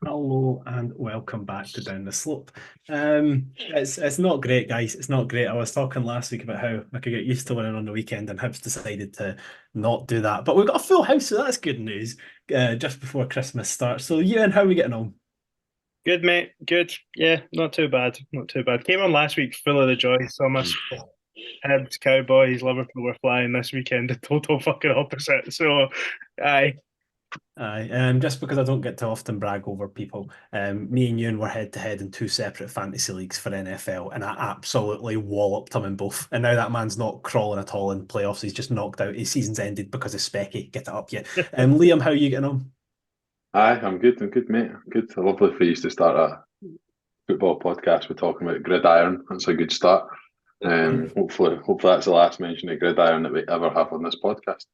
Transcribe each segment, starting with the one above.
Hello and welcome back to Down the Slope. It's not great, guys. It's not great. I was talking last week about how I could get used to winning on the weekend, and Hibs decided to not do that. But we've got a full house, so that's good news. Just before Christmas starts. So, Ewan, how are we getting on? Good, mate. Good. Yeah, not too bad. Not too bad. Came on last week full of the joy. So my Hibs, Cowboys, Liverpool were flying this weekend. The total fucking opposite. So, aye. Aye, just because I don't get to often brag over people, me and Ewan were head to head in two separate fantasy leagues for NFL, and I absolutely walloped him in both. And now that man's not crawling at all in playoffs. He's just knocked out. His season's ended because of Specky. Get it up, yeah. Liam, how are you getting on? Aye, I'm good. I'm good, mate. I'm good. Lovely for you to start a football podcast with talking about gridiron. That's a good start. Hopefully that's the last mention of gridiron that we ever have on this podcast.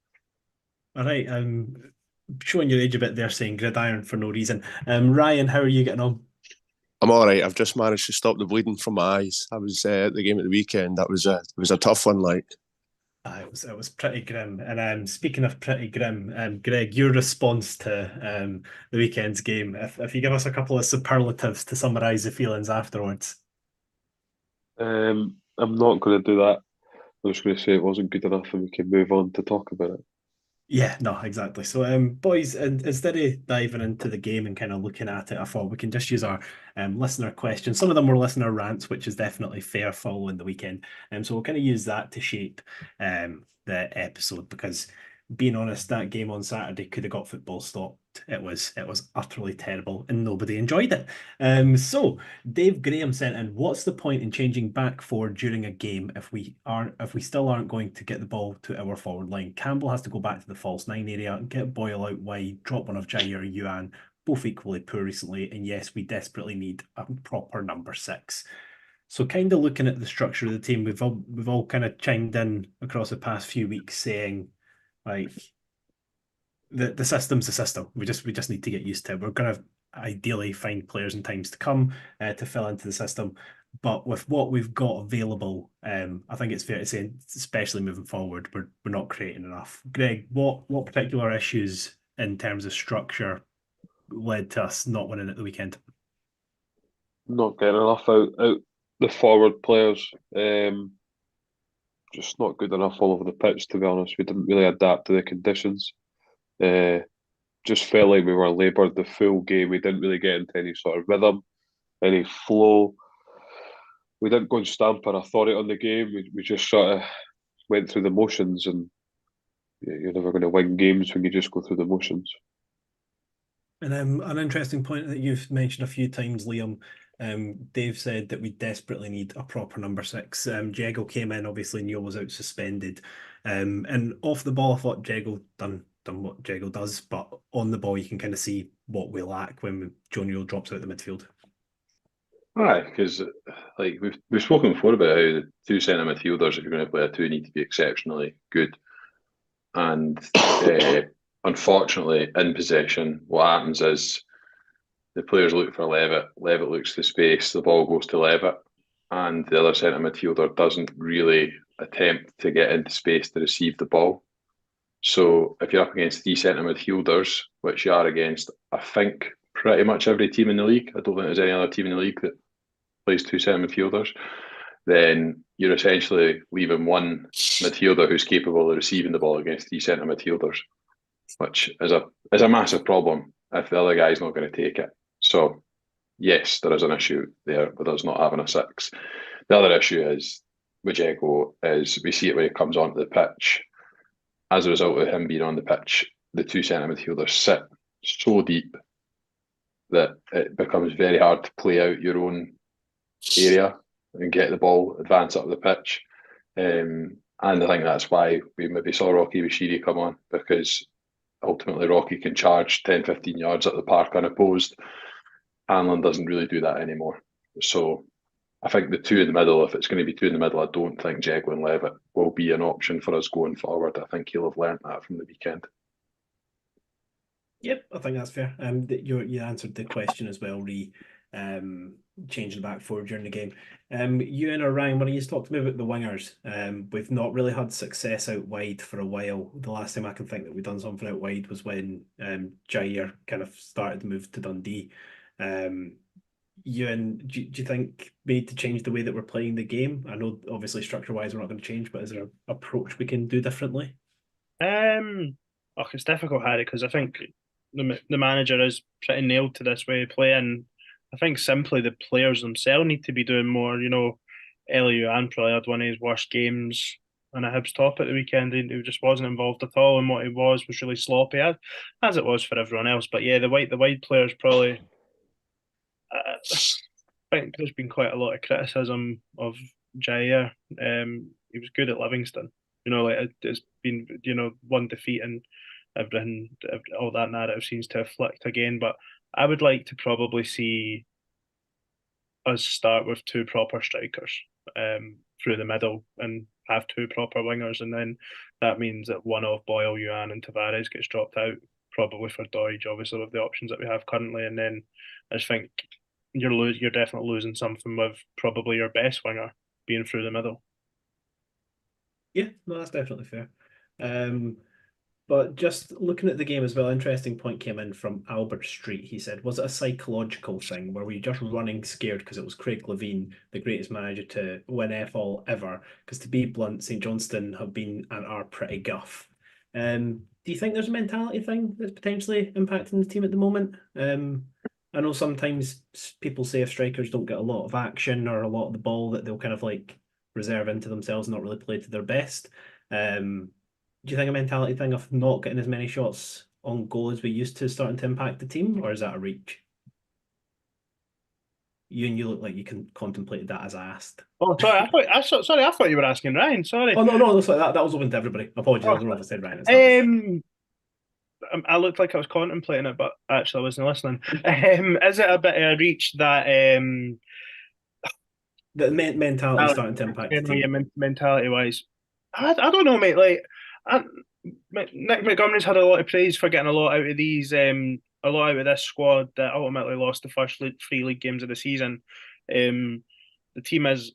All right, showing your age a bit there, saying gridiron for no reason. Ryan, how are you getting on? I'm all right. I've just managed to stop the bleeding from my eyes. I was at the game at the weekend. It was a tough one. Like, It was pretty grim. And speaking of pretty grim, Greg, your response to the weekend's game, if you give us a couple of superlatives to summarise the feelings afterwards. I'm not going to do that. I'm just going to say it wasn't good enough, and we can move on to talk about it. Yeah, no, exactly. So, boys, and instead of diving into the game and kind of looking at it, I thought we can just use our listener questions. Some of them were listener rants, which is definitely fair following the weekend. So we'll kind of use that to shape the episode because, being honest, that game on Saturday could have got football stopped. It was utterly terrible and nobody enjoyed it. So Dave Graham sent in, what's the point in changing back four during a game if we still aren't going to get the ball to our forward line? Campbell has to go back to the false nine area, get Boyle out wide, drop one of Jair or Yuan, both equally poor recently, and yes, we desperately need a proper number six. So kind of looking at the structure of the team, we've all kind of chimed in across the past few weeks saying like the system's the system. We just need to get used to it. We're gonna ideally find players in times to come to fill into the system. But with what we've got available, I think it's fair to say, especially moving forward, we're not creating enough. Greg, what particular issues in terms of structure led to us not winning at the weekend? Not getting enough out the forward players. Just not good enough all over the pitch, to be honest. We didn't really adapt to the conditions. Uh, just felt like we were laboured the full game. We didn't really get into any sort of rhythm, any flow. We didn't go and stamp our authority on the game. We just sort of went through the motions, and you're never going to win games when you just go through the motions. And an interesting point that you've mentioned a few times, Liam. Dave said that we desperately need a proper number six. Jeggle came in, obviously Neil was out suspended. And off the ball, I thought Jeggle done what Jeggle does, but on the ball you can kind of see what we lack when Joe Newell drops out the midfield. Aye, because like we've spoken before about how the two centre midfielders, if you're going to play a two, need to be exceptionally good. And unfortunately, in possession, what happens is the players look for Levitt. Levitt looks to space. The ball goes to Levitt, and the other centre midfielder doesn't really attempt to get into space to receive the ball. So if you're up against three centre midfielders, which you are against, I think pretty much every team in the league. I don't think there's any other team in the league that plays two centre midfielders. Then you're essentially leaving one midfielder who's capable of receiving the ball against three centre midfielders, which is a massive problem if the other guy's not going to take it. So yes, there is an issue there with us not having a six. The other issue is with Dzeko is we see it when he comes onto the pitch. As a result of him being on the pitch, the two centre midfielders sit so deep that it becomes very hard to play out your own area and get the ball, advance up the pitch. And I think that's why we maybe saw Rocky Bashiri come on, because ultimately Rocky can charge 10, 15 yards up the park unopposed. Hanlon doesn't really do that anymore. So I think the two in the middle, if it's going to be two in the middle, I don't think Jegwin Levitt will be an option for us going forward. I think he'll have learnt that from the weekend. Yep, I think that's fair. You answered the question as well, changing back forward during the game. You and Ryan, when you talked to me about the wingers, we've not really had success out wide for a while. The last time I can think that we've done something out wide was when Jair kind of started the move to Dundee. Ewan, do you think we need to change the way that we're playing the game? I know obviously structure-wise we're not going to change, but is there an approach we can do differently? It's difficult, Harry, because I think the manager is pretty nailed to this way of playing. I think simply the players themselves need to be doing more. Elliot probably had one of his worst games on a Hibs top at the weekend. He just wasn't involved at all, and what he was really sloppy, as it was for everyone else. But yeah, the wide players probably. I think there's been quite a lot of criticism of Jair. He was good at Livingston. It's been one defeat and everything, all that narrative seems to have flicked again. But I would like to probably see us start with two proper strikers through the middle and have two proper wingers, and then that means that one of Boyle, Yuan, and Tavares gets dropped out, probably for Doige, obviously with the options that we have currently, and then I just think you're definitely losing something with probably your best winger being through the middle. Yeah, no, that's definitely fair. But just looking at the game as well, interesting point came in from Albert Street. He said, was it a psychological thing? Were we just running scared because it was Craig Levein, the greatest manager to win FL ever? Because to be blunt, St Johnstone have been and are pretty guff. Do you think there's a mentality thing that's potentially impacting the team at the moment? I know sometimes people say if strikers don't get a lot of action or a lot of the ball that they'll kind of like reserve into themselves and not really play to their best. Do you think a mentality thing of not getting as many shots on goal as we used to starting to impact the team, or is that a reach? You look like you can contemplate that as I asked. Oh, sorry, I thought you were asking Ryan. Sorry. Oh no, sorry, that was open to everybody. Apologies, I don't know if I said Ryan. I looked like I was contemplating it, but actually I wasn't listening. Is it a bit of a reach that the mentality starting to impact the team? Mentality wise? I don't know, mate. Like Nick Montgomery's had a lot of praise for getting a lot out of this squad that ultimately lost the first three league games of the season. The team is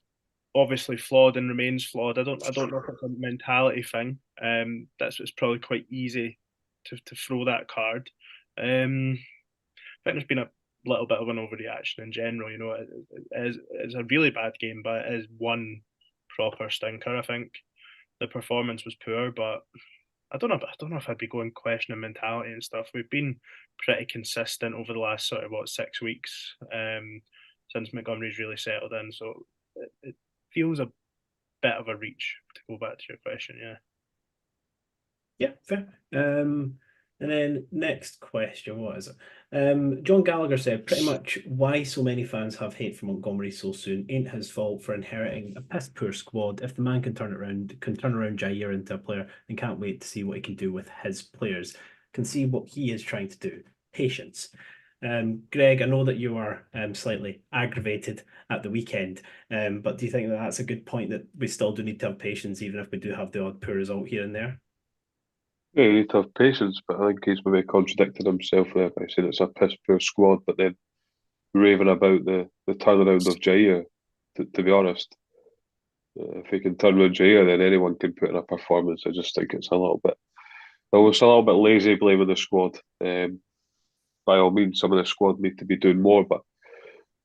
obviously flawed and remains flawed. I don't know if it's a mentality thing. It's probably quite easy to throw that card. I think there's been a little bit of an overreaction in general. It's a really bad game, but it is one proper stinker. I think the performance was poor, but I don't know if I'd be going questioning mentality and stuff. We've been pretty consistent over the last 6 weeks since Montgomery's really settled in. So it feels a bit of a reach to go back to your question. Yeah, fair. And then next question, what is it? John Gallagher said, pretty much why so many fans have hate for Montgomery so soon ain't his fault for inheriting a piss poor squad. If the man can turn around Jair into a player, then can't wait to see what he can do with his players. Can see what he is trying to do. Patience. Greg, I know that you are slightly aggravated at the weekend, but do you think that that's a good point, that we still do need to have patience even if we do have the odd poor result here and there? Yeah, you need to have patience, but I think he's maybe contradicted himself there by saying it's a piss poor squad, but then raving about the turnaround of Jair. To be honest, if he can turn around Jair, then anyone can put in a performance. I just think it's a little bit lazy blaming the squad. By all means, some of the squad need to be doing more, but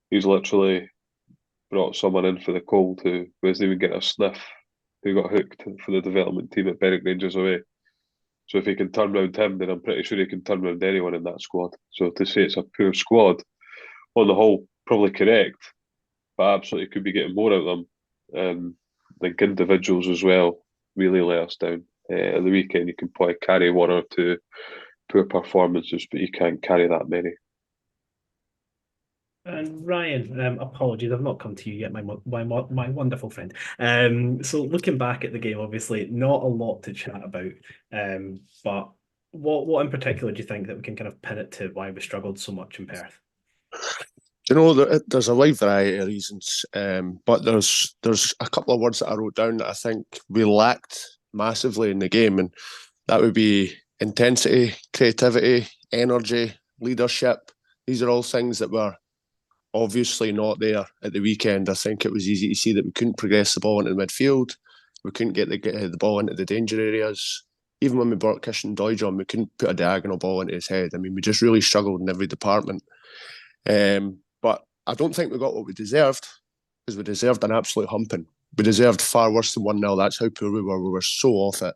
he's literally brought someone in for the cold who wasn't even getting a sniff, who got hooked for the development team at Berwick Rangers away. So if he can turn around him, then I'm pretty sure he can turn around anyone in that squad. So to say it's a poor squad, on the whole, probably correct, but absolutely could be getting more out of them. I think individuals as well really let us down. At the weekend, you can probably carry one or two poor performances, but you can't carry that many. And Ryan, apologies, I've not come to you yet, my wonderful friend. So looking back at the game, obviously not a lot to chat about. But what in particular do you think that we can kind of pin it to why we struggled so much in Perth? There's a wide variety of reasons, but there's a couple of words that I wrote down that I think we lacked massively in the game, and that would be intensity, creativity, energy, leadership. These are all things that were obviously not there at the weekend. I think it was easy to see that we couldn't progress the ball into the midfield. We couldn't get the ball into the danger areas. Even when we brought Christian Doige on, we couldn't put a diagonal ball into his head. I mean, we just really struggled in every department. But I don't think we got what we deserved, because we deserved an absolute humping. We deserved far worse than 1-0. That's how poor we were. We were so off it.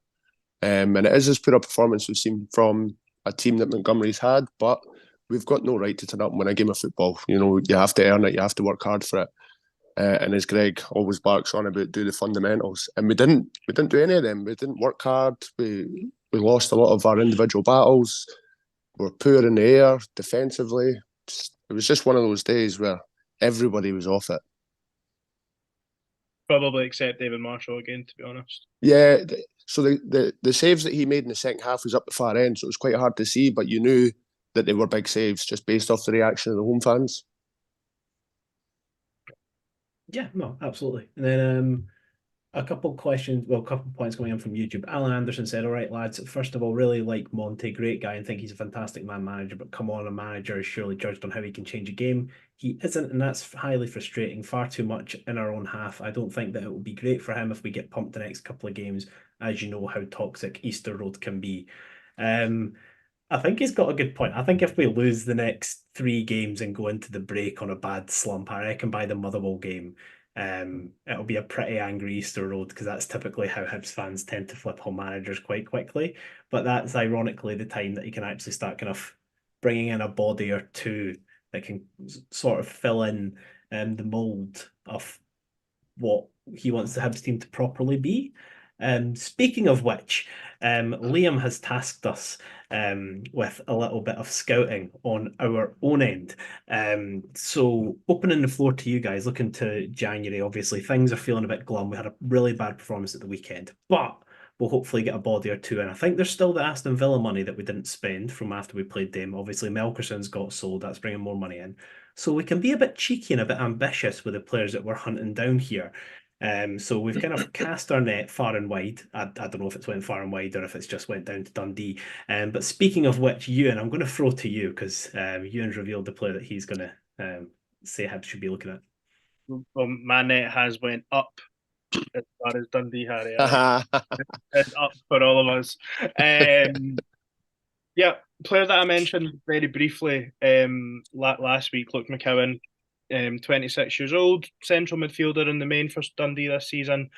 And it is as poor a performance we've seen from a team that Montgomery's had, but we've got no right to turn up and win a game of football. You know, you have to earn it, you have to work hard for it. And as Greg always barks on about, do the fundamentals. And we didn't do any of them. We didn't work hard. We lost a lot of our individual battles. We were poor in the air, defensively. It was just one of those days where everybody was off it. Probably except David Marshall again, to be honest. Yeah, so the saves that he made in the second half was up the far end, so it was quite hard to see, but you knew that they were big saves just based off the reaction of the home fans. Yeah, no, absolutely. And then a couple points coming in from YouTube. Alan Anderson said, "All right, lads, first of all, really like Monty, great guy, and think he's a fantastic manager, but come on, a manager is surely judged on how he can change a game. He isn't, and that's highly frustrating. Far too much in our own half. I don't think that it will be great for him if we get pumped the next couple of games, as you know how toxic Easter Road can be." I think he's got a good point. I think if we lose the next 3 games and go into the break on a bad slump, I reckon by the Motherwell game, it'll be a pretty angry Easter Road, because that's typically how Hibs fans tend to flip home managers quite quickly. But that's ironically the time that you can actually start kind of bringing in a body or two that can sort of fill in the mold of what he wants the Hibs team to properly be. Speaking of which, Liam has tasked us with a little bit of scouting on our own end. So opening the floor to you guys, looking to January, obviously things are feeling a bit glum. We had a really bad performance at the weekend, but we'll hopefully get a body or two. And I think there's still the Aston Villa money that we didn't spend from after we played them. Obviously, Melkerson's got sold. That's bringing more money in. So we can be a bit cheeky and a bit ambitious with the players that we're hunting down here. So we've kind of cast our net far and wide. I don't know if it's went far and wide or if it's just went down to Dundee. But speaking of which, Ewan, I'm going to throw to you, because Ewan's revealed the player that he's going to say Hibs should be looking at. Well, my net has went up as far as Dundee, Harry. It's up for all of us. Yeah, player that I mentioned very briefly last week, Luke McCowan, 26 years old, central midfielder in the main for Dundee this season,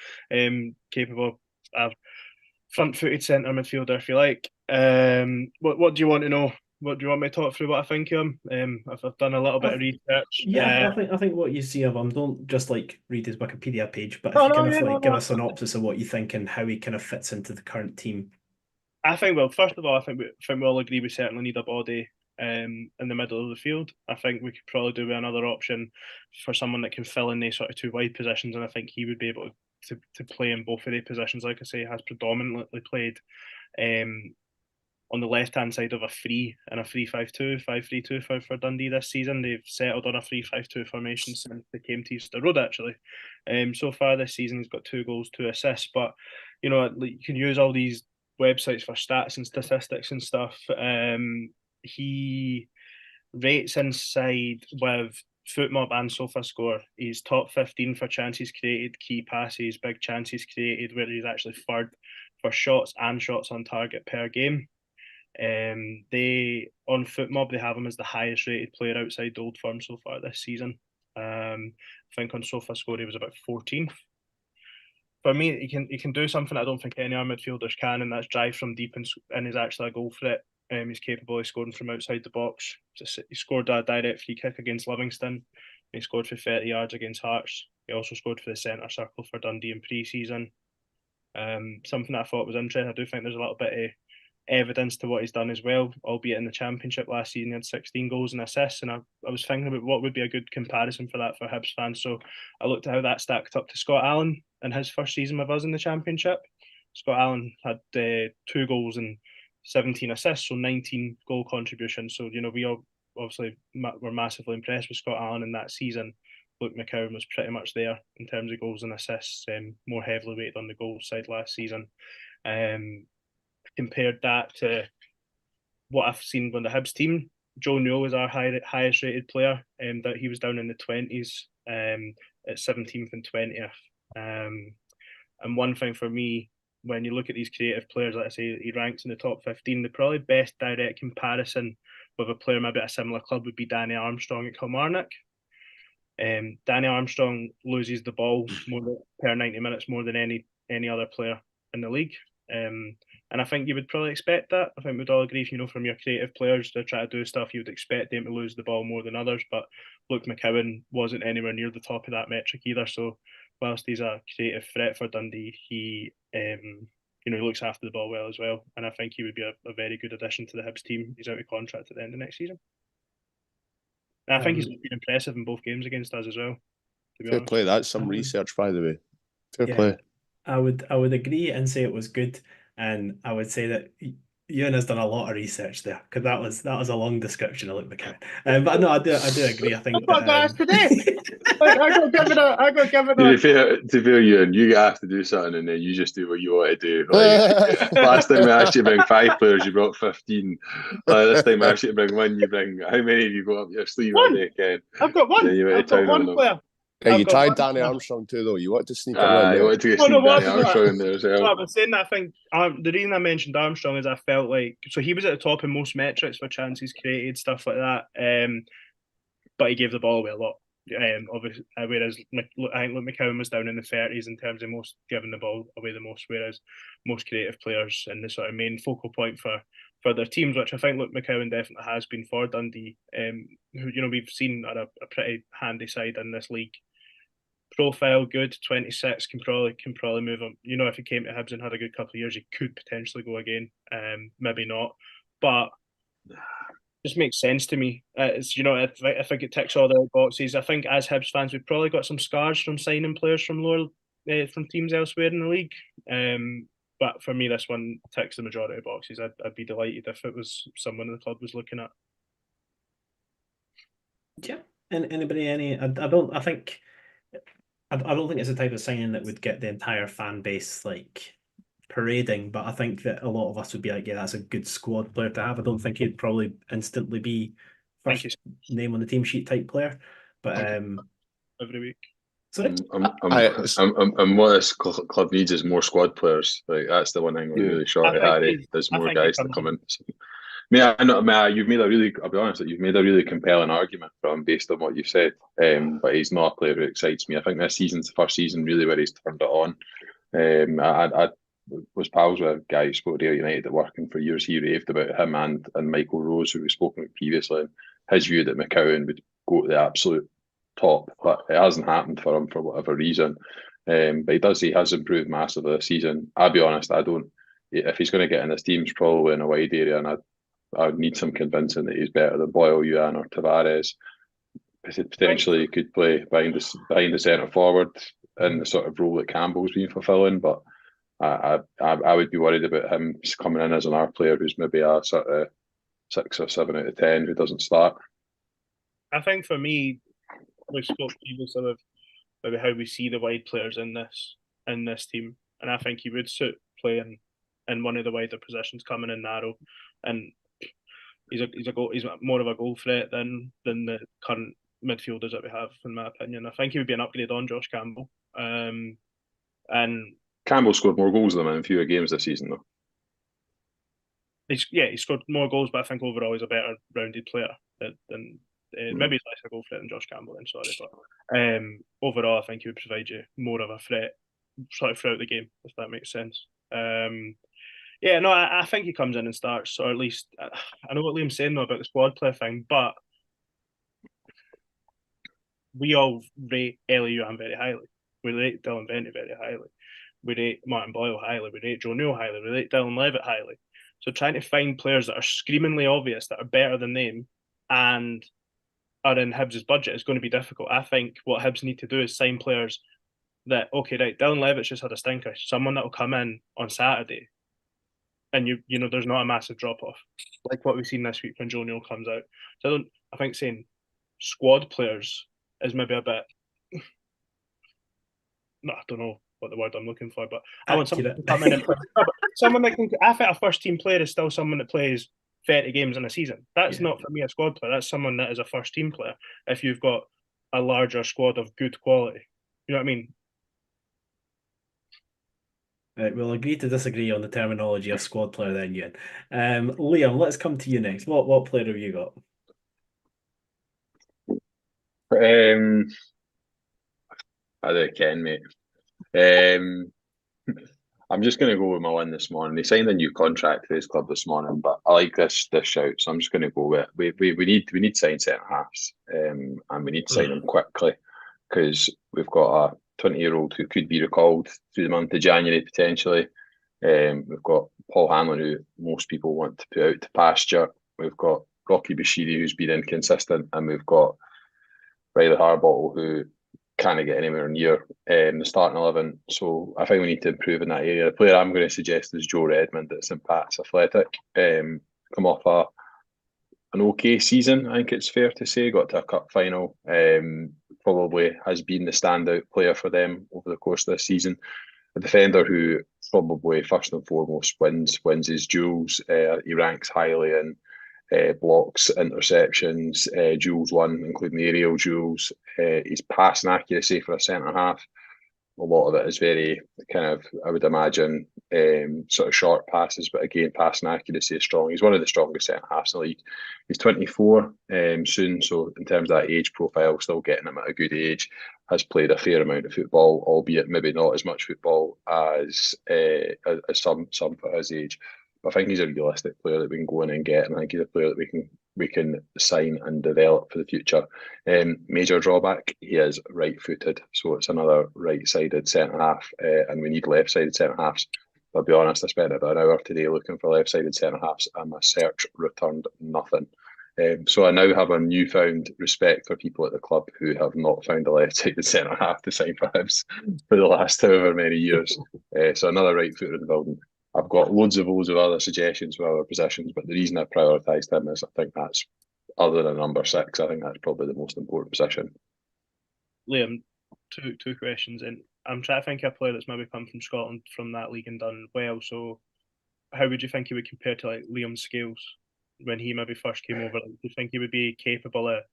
capable of front-footed centre midfielder, if you like. What do you want to know? What do you want me to talk through? What I think of him? I've done a little bit of research. Yeah, I think what you see of him, don't just like read his Wikipedia page, but if you kind of give a synopsis of what you think and how he kind of fits into the current team. I think, well, first of all, I think we all agree we certainly need a body in the middle of the field. I think we could probably do with another option for someone that can fill in these sort of 2 wide positions, and I think he would be able to play in both of the positions. Like I say, has predominantly played on the left-hand side of a 3 and a 3-5-2, 5-3-2 for Dundee this season. They've settled on a 3-5-2 formation since they came to Easter Road, actually. So far this season, he's got 2 goals, 2 assists, but, you know, you can use all these websites for stats and statistics and stuff. He rates inside with FootMob and SofaScore. He's top 15 for chances created, key passes, big chances created, where he's actually third for shots and shots on target per game. They on FootMob they have him as the highest rated player outside the Old Firm so far this season. I think on SofaScore he was about 14th. For me, he can do something I don't think any other midfielders can, and that's drive from deep and is actually a goal threat. He's capable of scoring from outside the box. He scored a direct free kick against Livingston. He scored for 30 yards against Hearts. He also scored for the centre circle for Dundee in pre-season. Something that I thought was interesting. I do think there's a little bit of evidence to what he's done as well, albeit in the Championship last season he had 16 goals and assists, and I was thinking about what would be a good comparison for that for Hibs fans. So I looked at how that stacked up to Scott Allen in his first season with us in the Championship. Scott Allen had 2 goals and 17 assists, so 19 goal contributions. So, you know, we all obviously were massively impressed with Scott Allen in that season. Luke McCowan was pretty much there in terms of goals and assists, more heavily weighted on the goal side last season. Compared that to what I've seen on the Hibs team, Joe Newell was our highest rated player, that he was down in the 20s, at 17th and 20th. And one thing for me, when you look at these creative players, like I say, he ranks in the top 15. The probably best direct comparison with a player maybe at a similar club would be Danny Armstrong at Kilmarnock. Danny Armstrong loses the ball per 90 minutes more than any other player in the league. And I think you would probably expect that. I think we'd all agree, from your creative players to try to do stuff, you would expect them to lose the ball more than others. But Luke McCowan wasn't anywhere near the top of that metric either. So whilst he's a creative threat for Dundee, he looks after the ball well as well. And I think he would be a very good addition to the Hibs team. He's out of contract at the end of next season. And I think he's been impressive in both games against us as well. Fair play. That's some research, by the way. Fair play. I would agree and say it was good, and I would say that Ewan has done a lot of research there, because that was a long description of Luke McCowan. But no, I do agree. I think I got today. I got given To be fair, Ewan, you have to do something, and then you just do what you want to do. Like, last time we asked you to bring 5 players, you brought 15. This time I asked you to bring 1, you bring how many have you got up your sleeve? I've got 1. I've got 1 player. Yeah, you tried Danny Armstrong too, though. You want to sneak him in. You want to get Danny Armstrong in there as well. No, I've been saying that. I think the reason I mentioned Armstrong is I felt like, so he was at the top in most metrics for chances created, stuff like that. But he gave the ball away a lot. Obviously, whereas I think Luke McCowan was down in the 30s in terms of most giving the ball away the most, whereas most creative players in the sort of main focal point for their teams, which I think Luke McCowan definitely has been for Dundee. Who we've seen are a pretty handy side in this league. Profile good, 26, can probably move him. If he came to Hibs and had a good couple of years, he could potentially go again. Maybe not, but just makes sense to me. I think it ticks all the boxes. I think as Hibs fans, we've probably got some scars from signing players from from teams elsewhere in the league. But for me, this one ticks the majority of boxes. I'd be delighted if it was someone the club was looking at. Yeah, and anybody? I don't think it's the type of signing that would get the entire fan base like parading, but I think that a lot of us would be like, yeah, that's a good squad player to have. I don't think he'd probably instantly be first name on the team sheet type player, but every week. Sorry? And what this club needs is more squad players. Like, that's the one thing we're really short of, Harry. There's more guys to come in. You've made I'll be honest, you've made a really compelling argument for him based on what you've said. But he's not a player who excites me. I think this season's the first season really where he's turned it on. I was pals with a guy who spoke to United at working for years. He raved about him and Michael Rose, who we've spoken about previously, and his view that McCowan would go to the absolute top, but it hasn't happened for him for whatever reason. But he has improved massively this season. I'll be honest, if he's going to get in this team, it's probably in a wide area, and I would need some convincing that he's better than Boyle, Ewan, or Tavares. Potentially, he could play behind the centre forward in the sort of role that Campbell's been fulfilling. But I would be worried about him coming in as an R player who's maybe a sort of 6 or 7 out of 10 who doesn't start. I think for me, we spoke previously of maybe how we see the wide players in this team, and I think he would suit playing in one of the wider positions, coming in narrow, and he's more of a goal threat than the current midfielders that we have, in my opinion. I think he would be an upgrade on Josh Campbell. And Campbell scored more goals than him in fewer games this season, though. He scored more goals, but I think overall he's a better rounded player than maybe he's less a goal threat than Josh Campbell. Then but overall, I think he would provide you more of a threat sort of throughout the game, if that makes sense. I think he comes in and starts, or at least I know what Liam's saying though about the squad player thing, but we all rate Ewan very highly. We rate Dylan Vente very highly. We rate Martin Boyle highly. We rate Joe Newell highly. We rate Dylan Levitt highly. So trying to find players that are screamingly obvious, that are better than them, and are in Hibs' budget is going to be difficult. I think what Hibs need to do is sign players that, okay, right, Dylan Levitt's just had a stinker. Someone that will come in on Saturday, and there's not a massive drop off like what we've seen this week when Joe Newell comes out. So I think saying squad players is maybe a bit. No, I don't know what the word I'm looking for, but I want someone to come in and play. Someone that can. I think a first team player is still someone that plays 30 games in a season. That's not for me a squad player. That's someone that is a first team player. If you've got a larger squad of good quality, you know what I mean. Right, we'll agree to disagree on the terminology of squad player then, Ewan. Liam, let's come to you next. What player have you got? I do ken, mate. Um, I'm just going to go with my one this morning. He signed a new contract for his club this morning, but I like this shout, so I'm just going to go with it. We need to sign centre halves, and we need to sign them quickly because we've got a 20-year-old who could be recalled through the month of January potentially. We've got Paul Hanlon, who most people want to put out to pasture. We've got Rocky Bashiri, who's been inconsistent, and we've got Riley Harbottle, who can't get anywhere near the starting 11. So I think we need to improve in that area. The player I'm going to suggest is Joe Redmond at St Pat's Athletic. Come off an okay season, I think it's fair to say. Got to a cup final. Probably has been the standout player for them over the course of this season. A defender who probably first and foremost wins his duels. He ranks highly in blocks, interceptions, duels won, including the aerial duels. His passing accuracy for a centre half, a lot of it is very kind of, I would imagine, sort of short passes, but again, passing accuracy is strong. He's one of the strongest centre halves in the league. He's 24 soon, so in terms of that age profile, still getting him at a good age. Has played a fair amount of football, albeit maybe not as much football as some for his age. But I think he's a realistic player that we can go in and get, and I think he's a player that we can sign and develop for the future. Major drawback, he is right-footed, so it's another right-sided centre-half, and we need left-sided centre-halves. I'll be honest, I spent about an hour today looking for left-sided centre-halves, and my search returned nothing. So I now have a newfound respect for people at the club who have not found a left-sided centre-half to sign for Hibs for the last however many years. So another right-footer in the building. I've got loads of other suggestions for other positions, but the reason I prioritised him is I think that's, other than number 6, I think that's probably the most important position. Liam, two questions, and I'm trying to think of a player that's maybe come from Scotland from that league and done well. So, how would you think he would compare to like Liam Scales when he maybe first came over? Like, do you think he would be capable of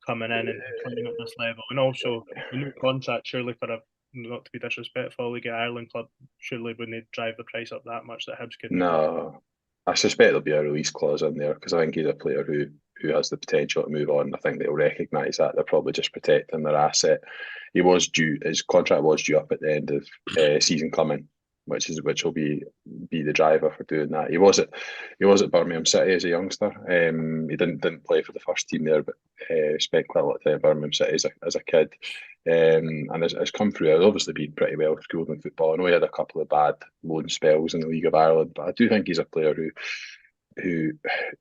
coming in and playing at this level? And also, the new contract surely for a, not to be disrespectful, League of Ireland club, surely wouldn't they drive the price up that much that Hibs could? No, I suspect there'll be a release clause in there because I think he's a player who has the potential to move on. I think they'll recognise that. They're probably just protecting their asset. His contract was due up at the end of season coming, which will be the driver for doing that. He was at Birmingham City as a youngster. He didn't play for the first team there, but spent quite a lot of time at Birmingham City as a kid. And has come through. Has obviously been pretty well schooled in football. I know he had a couple of bad loan spells in the League of Ireland, but I do think he's a player who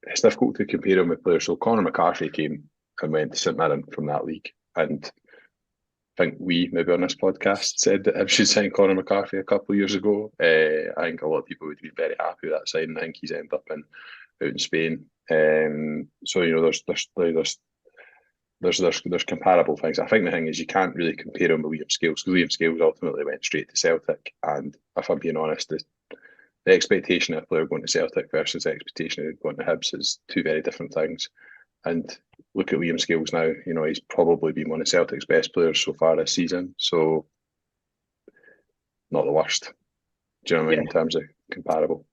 it's difficult to compare him with players. So Conor McCarthy came and went to St Mirren from that league, and I think we maybe on this podcast said that Hibs should sign Conor McCarthy a couple of years ago. I think a lot of people would be very happy with that sign. I think he's ended up out in Spain. So you know, there's comparable things. I think the thing is you can't really compare him with Liam Scales because Liam Scales ultimately went straight to Celtic, and if I'm being honest, the expectation of a player going to Celtic versus the expectation of going to Hibs is two very different things. And look at Liam Scales now. You know, he's probably been one of Celtic's best players so far this season. So not the worst. Do you know what I mean in terms of comparable?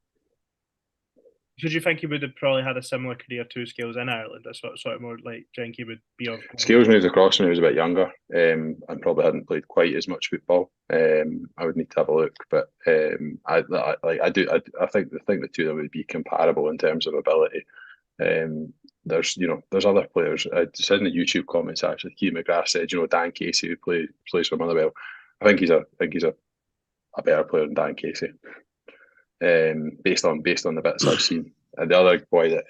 So do you think he would have probably had a similar career to Scales in Ireland? That's sort of more like, do you think he would be of... Scales moved across when he was a bit younger, and probably hadn't played quite as much football. I would need to have a look, but I think the two of them would be comparable in terms of ability. There's other players. I said in the YouTube comments actually, Keith McGrath said, Dan Casey who plays for Motherwell. I think he's a better player than Dan Casey. Based on the bits I've seen. And the other boy that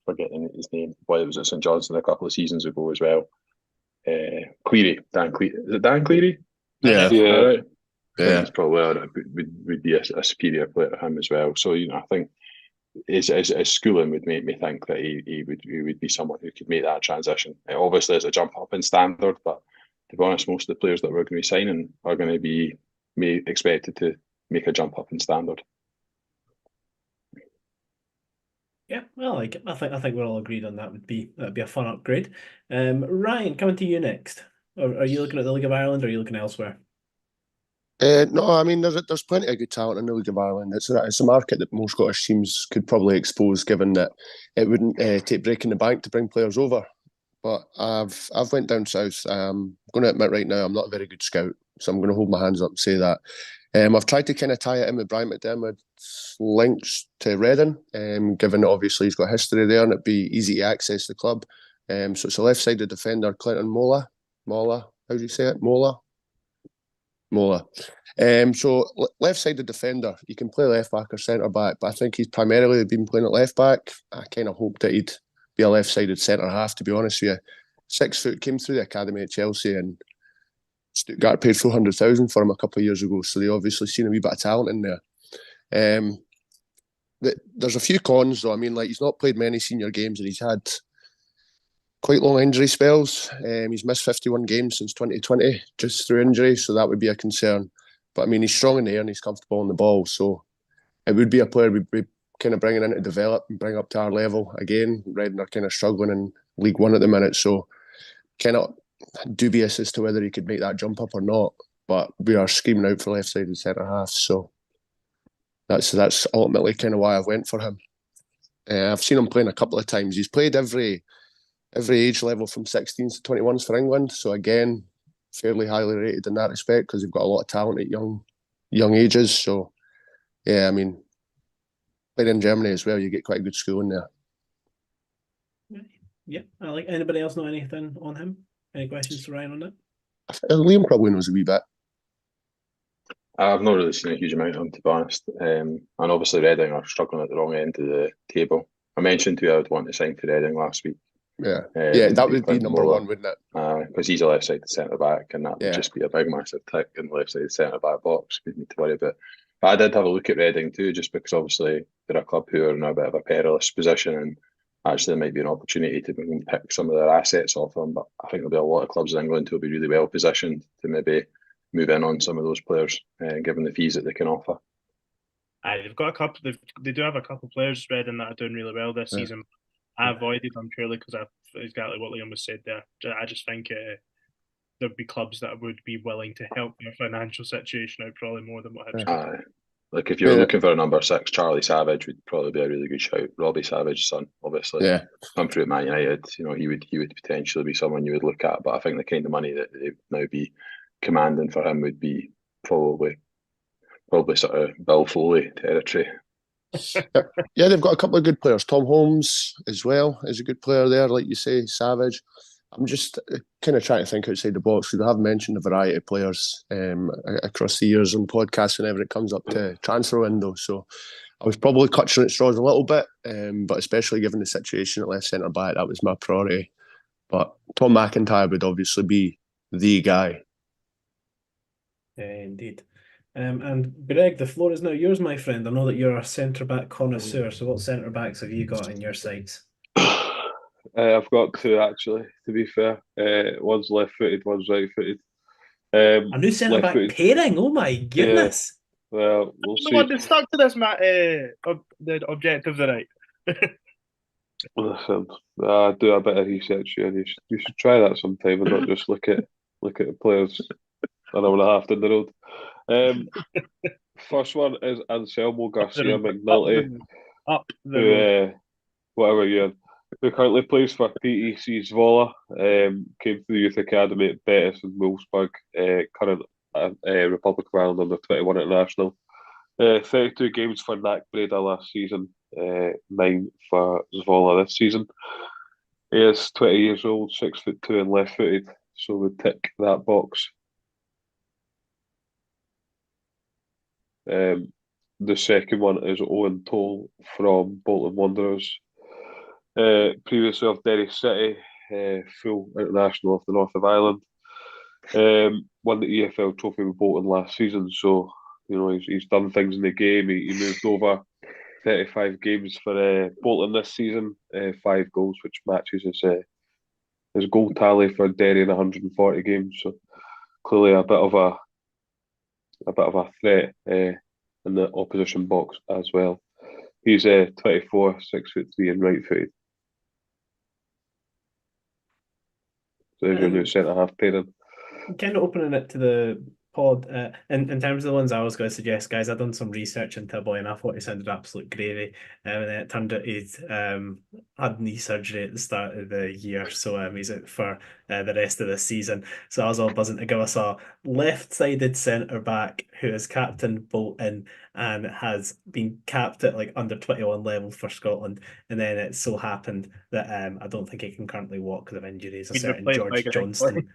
forgetting his name, boy that was at St Johnstone a couple of seasons ago as well. Cleary, Dan Cleary. Is it Dan Cleary? Yeah. Right? Yeah. He's probably would be a superior player to him as well. So I think his schooling would make me think that he would be someone who could make that transition. Obviously, it's a jump up in standard, but to be honest, most of the players that we're going to be signing are going to be expected to make a jump up in standard. Yeah, well, I think we're all agreed on that. That'd be a fun upgrade. Ryan, coming to you next. Are you looking at the League of Ireland or are you looking elsewhere? No, I mean there's plenty of good talent in the League of Ireland. It's a market that most Scottish teams could probably expose, given that it wouldn't take breaking the bank to bring players over. But I've went down south. I'm going to admit right now I'm not a very good scout, so I'm going to hold my hands up and say that. I've tried to kind of tie it in with Brian McDermott's links to Reading, given that obviously he's got history there and it'd be easy to access the club. So it's a left-sided defender, Clinton Mola. Mola, how do you say it? Mola. So left-sided defender, you can play left back or centre back, but I think he's primarily been playing at left back. I kind of hoped that he'd be a left-sided centre half, to be honest with you. 6 foot, came through the academy at Chelsea, and Stuttgart paid 400,000 for him a couple of years ago, so they obviously seen a wee bit of talent in there. There's a few cons though. I mean, like, he's not played many senior games, and he's had quite long injury spells. He's missed 51 games since 2020 just through injury, so that would be a concern. But I mean, he's strong in the air and he's comfortable on the ball, so it would be a player we'd be kind of bringing in to develop and bring up to our level. Again, Reading are kind of struggling in League One at the minute, so kind of dubious as to whether he could make that jump up or not. But we are screaming out for left-sided centre half, so that's ultimately kind of why I went for him. I've seen him playing a couple of times. He's played every age level from 16s to 21s for England. So again, fairly highly rated in that respect because they've got a lot of talent at young ages. So yeah, I mean, playing in Germany as well, you get quite a good school in there. Yeah, I like. Anybody else know anything on him? Any questions to Ryan on that? Liam probably knows a wee bit. I've not really seen a huge amount of him, to be honest. And obviously Reading are struggling at the wrong end of the table. I mentioned who I would want to sign for Reading last week. Yeah, that would be number one, wouldn't it? Because he's a left-sided centre-back, and that would just be a big, massive tick in the left-sided centre-back box we need to worry about. But I did have a look at Reading too, just because obviously they're a club who are in a bit of a perilous position, and actually there might be an opportunity to maybe pick some of their assets off them. But I think there'll be a lot of clubs in England who will be really well positioned to maybe move in on some of those players, given the fees that they can offer. They've got a couple. They do have a couple of players, Reading, that are doing really well this season. I avoided them purely because exactly what Liam was said there. I just think there'd be clubs that would be willing to help their financial situation out probably more than what Hibs. Like if you're looking for a number 6, Charlie Savage would probably be a really good shout. Robbie Savage's son, obviously. Yeah. Come through at Man United, he would potentially be someone you would look at. But I think the kind of money that they would now be commanding for him would be probably sort of Bill Foley territory. Yeah, they've got a couple of good players. Tom Holmes as well is a good player there, like you say, Savage. I'm just kind of trying to think outside the box because I have mentioned a variety of players across the years on podcasts whenever it comes up to transfer window. So I was probably clutching at straws a little bit, but especially given the situation at left centre back, that was my priority. But Tom McIntyre would obviously be the guy. Indeed. And Greg, the floor is now yours, my friend. I know that you're a centre-back connoisseur, so what centre-backs have you got in your sights? I've got 2, actually, to be fair. One's left-footed, one's right-footed. A new centre-back pairing? Oh my goodness. Yeah. Well, we'll see. One that stuck to this, Matt, the objectives are right. Listen, I do a bit of research here. You should try that sometime and not just look at the players an hour and a half down the road. First one is Anselmo Garcia McNulty, whatever year, who currently plays for PEC Zwolle. Came through the youth academy at Betis and Wolfsburg. Current Republic of Ireland under 21 international. 32 games for NAC Breda last season. 9 for Zwolle this season. He is 20 years old, 6'2" and left-footed, so we tick that box. The second one is Owen Toll from Bolton Wanderers. Previously of Derry City, full international of the North of Ireland. Won the EFL trophy with Bolton last season, so he's done things in the game. He moved over 35 games for Bolton this season, 5 goals, which matches his goal tally for Derry in 140 games. So clearly a bit of a threat in the opposition box as well. He's 24, 6'3" and right-footed. So there's your new centre-half pairing. Kind of opening it to pod. In terms of the ones I was going to suggest, guys, I've done some research into a boy and I thought he sounded absolute gravy. And then it turned out he'd had knee surgery at the start of the year, so he's out for the rest of the season. So I was all buzzing to give us a left-sided centre back who is captain Bolton and has been capped at like under 21 level for Scotland. And then it so happened that I don't think he can currently walk because of injuries. A Been certain replaced by George Greg Johnston.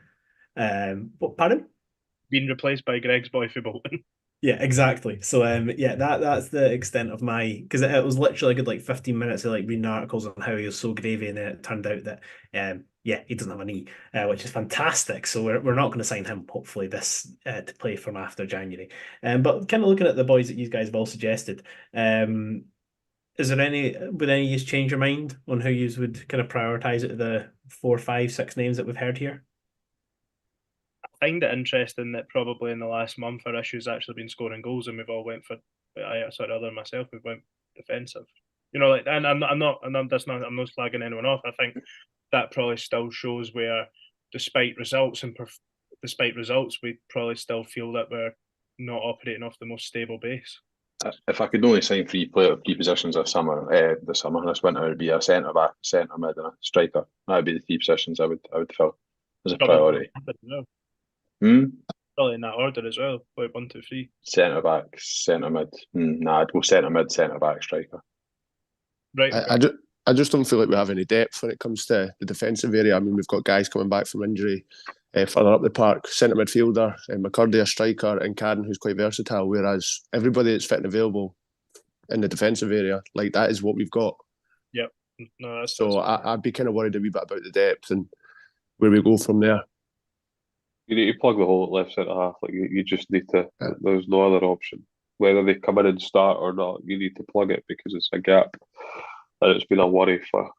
Pardon? Being replaced by Greg's boy for Bolton. Yeah, exactly. So yeah, that's the extent of my, because it was literally a good like 15 minutes of like reading articles on how he was so gravy, and then it turned out that yeah, he doesn't have a knee, which is fantastic. So we're not going to sign him hopefully this to play from after January. But kind of looking at the boys that you guys have all suggested, is there would any of you change your mind on who you would kind of prioritize out of the 4, 5, 6 names that we've heard here? I find it interesting that probably in the last month our issue's actually been scoring goals, and we've all went for. Other than myself, we've went defensive. You know, like, and I'm not slagging anyone off. I think that probably still shows where, despite results, we probably still feel that we're not operating off the most stable base. If I could only sign three positions this winter, it would be a centre back, centre mid, and a striker. That would be the 3 positions I would fill as a priority. Probably in that order as well. Like 1, 2, 3. Centre back, centre mid. I'd go centre mid, centre back, striker. Right. I just don't feel like we have any depth when it comes to the defensive area. I mean, we've got guys coming back from injury further up the park, centre midfielder, McCurdy a striker, and Cadden who's quite versatile. Whereas everybody that's fit and available in the defensive area, like that is what we've got. Yep. No, so I'd be kind of worried a wee bit about the depth and where we go from there. You need to plug the hole at left centre half. Like you just need to. There's no other option. Whether they come in and start or not, you need to plug it because it's a gap, and it's been a worry for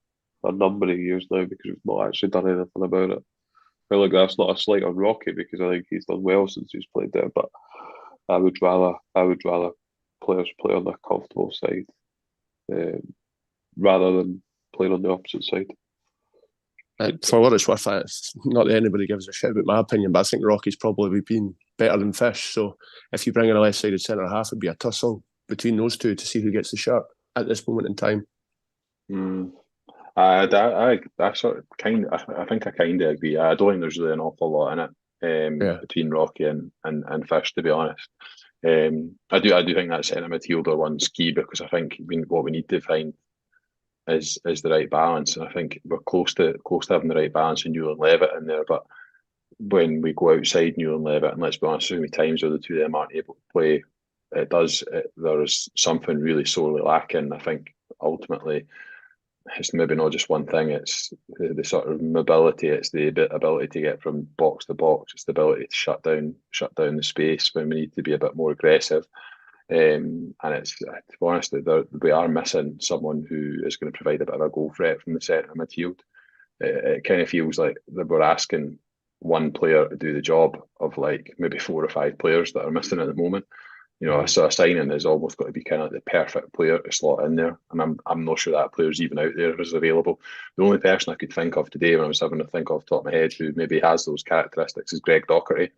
a number of years now because we've not actually done anything about it. I feel like that's not a slight on Rocky because I think he's done well since he's played there, but I would rather players play on their comfortable side rather than playing on the opposite side. For what it's worth, it's not that anybody gives a shit about my opinion, but I think Rocky's probably been better than Fish. So if you bring in a left-sided centre half, it'd be a tussle between those two to see who gets the shirt at this moment in time. I sort of I think I kind of agree. I don't think there's really an awful lot in it between Rocky and Fish, to be honest. I do think that centre midfielder one's key because I think what we need to find is the right balance, and I think we're close to having the right balance in Newland Levitt in there. But when we go outside Newland Levitt, and let's be honest, so many times where the two of them aren't able to play, there's something really sorely lacking. I think ultimately it's maybe not just one thing. It's the sort of mobility. It's the ability to get from box to box. It's the ability to shut down the space when we need to be a bit more aggressive. And it's, to be honest, we are missing someone who is going to provide a bit of a goal threat from the centre midfield. It kind of feels like that we're asking one player to do the job of like maybe 4 or 5 players that are missing at the moment. You know, so a signing has almost got to be kind of the perfect player to slot in there, and I'm not sure that player's even out there is available. The only person I could think of today when I was having to think off the top of my head who maybe has those characteristics is Greg Docherty,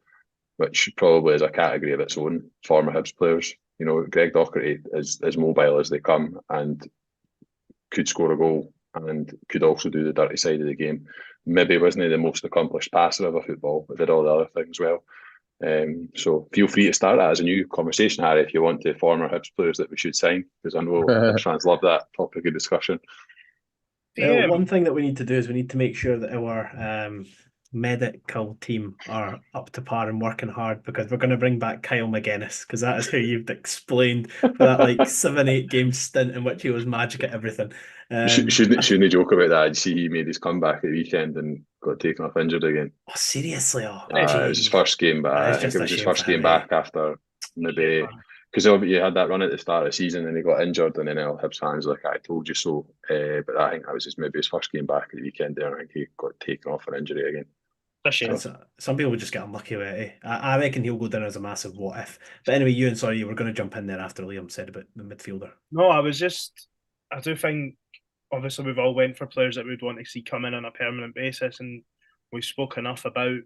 which probably is a category of its own. Former Hibs players, you know, Greg Docherty is as mobile as they come and could score a goal and could also do the dirty side of the game. Maybe wasn't the most accomplished passer of a football, but did all the other things well. So feel free to start that as a new conversation, Harry, if you want to former Hibs players that we should sign, because I know Hibs fans love that topic of discussion. One thing that we need to do is we need to make sure that our medical team are up to par and working hard, because we're going to bring back Kyle McGuinness, because that is who you've explained for that like 7-8 game stint in which he was magic at everything. Shouldn't he joke about that? You see, he made his comeback at the weekend and got taken off injured again. Oh, seriously? It was his first game back. I think it was his first game back after maybe, because you had that run at the start of the season and he got injured, and then Hibs fans like, I told you so. But I think that was maybe his first game back at the weekend there, and I think he got taken off for injury again. Some people would just get unlucky with it. I reckon he'll go down as a massive what if. But anyway, you were going to jump in there after Liam said about the midfielder. No, I do think obviously we've all went for players that we'd want to see come in on a permanent basis, and we've spoke enough about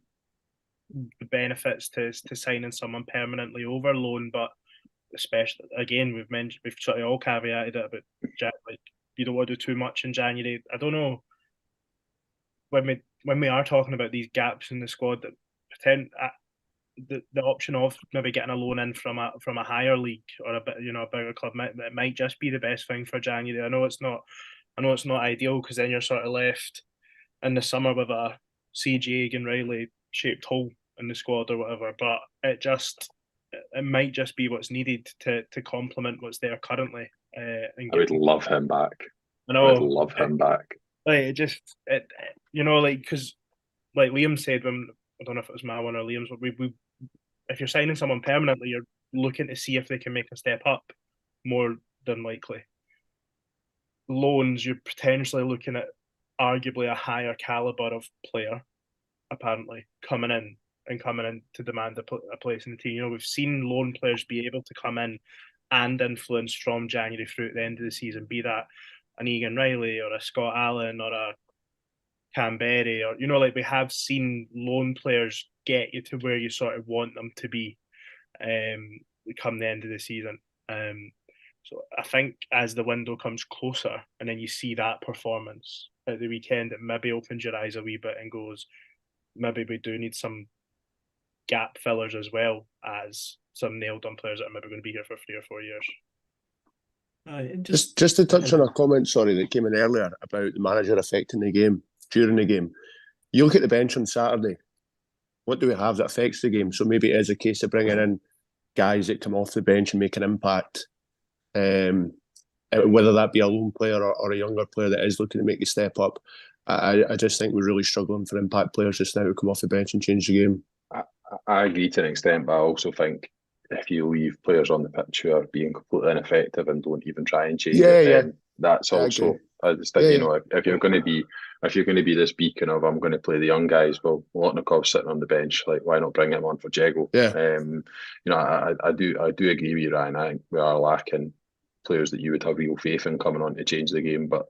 the benefits to signing someone permanently over loan, but especially again we've sort of all caveated it about like you don't want to do too much in January. I don't know when we are talking about these gaps in the squad that pretend the option of maybe getting a loan in from a higher league or a bigger club might just be the best thing for January. I know it's not ideal because then you're sort of left in the summer with a CJ Egan Riley shaped hole in the squad or whatever, but it might just be what's needed to complement what's there currently. I would love him back. I know. I would love him back. Like because like Liam said, when I don't know if it was my one or Liam's, but we if you're signing someone permanently, you're looking to see if they can make a step up more than likely. Loans, you're potentially looking at arguably a higher caliber of player, apparently, coming in to demand a place in the team. We've seen loan players be able to come in and influence from January through to the end of the season, be that an Egan Riley or a Scott Allen or a Canberry, or like we have seen loan players get you to where you sort of want them to be come the end of the season. So I think as the window comes closer and then you see that performance at the weekend, it maybe opens your eyes a wee bit and goes, maybe we do need some gap fillers as well as some nailed on players that are maybe going to be here for 3 or 4 years. Just to touch on a comment, that came in earlier about the manager affecting the game during the game. You look at the bench on Saturday. What do we have that affects the game? So maybe it is a case of bringing in guys that come off the bench and make an impact. Whether that be a lone player or a younger player that is looking to make a step up. I just think we're really struggling for impact players just now to come off the bench and change the game. I agree to an extent, but I also think if you leave players on the pitch who are being completely ineffective and don't even try and change then that's also I just think if you're going to be this beacon of I'm going to play the young guys, well, Lotnikov's sitting on the bench, like why not bring him on for Jego? I do agree with you, Ryan. I think we are lacking players that you would have real faith in coming on to change the game, but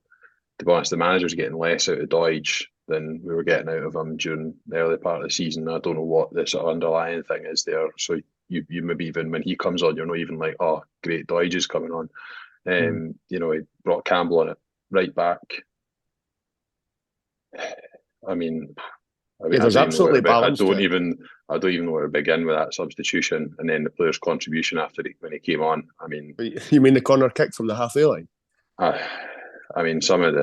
to be honest, the manager's getting less out of Doidge than we were getting out of him during the early part of the season. I don't know what the sort of underlying thing is there. So you maybe even when he comes on, you're not even like, oh, great, Doidge is coming on. He brought Campbell on it right back. There's absolutely balance. I don't even know where to begin with that substitution, and then the player's contribution when he came on. You mean the corner kick from the halfway line? Some of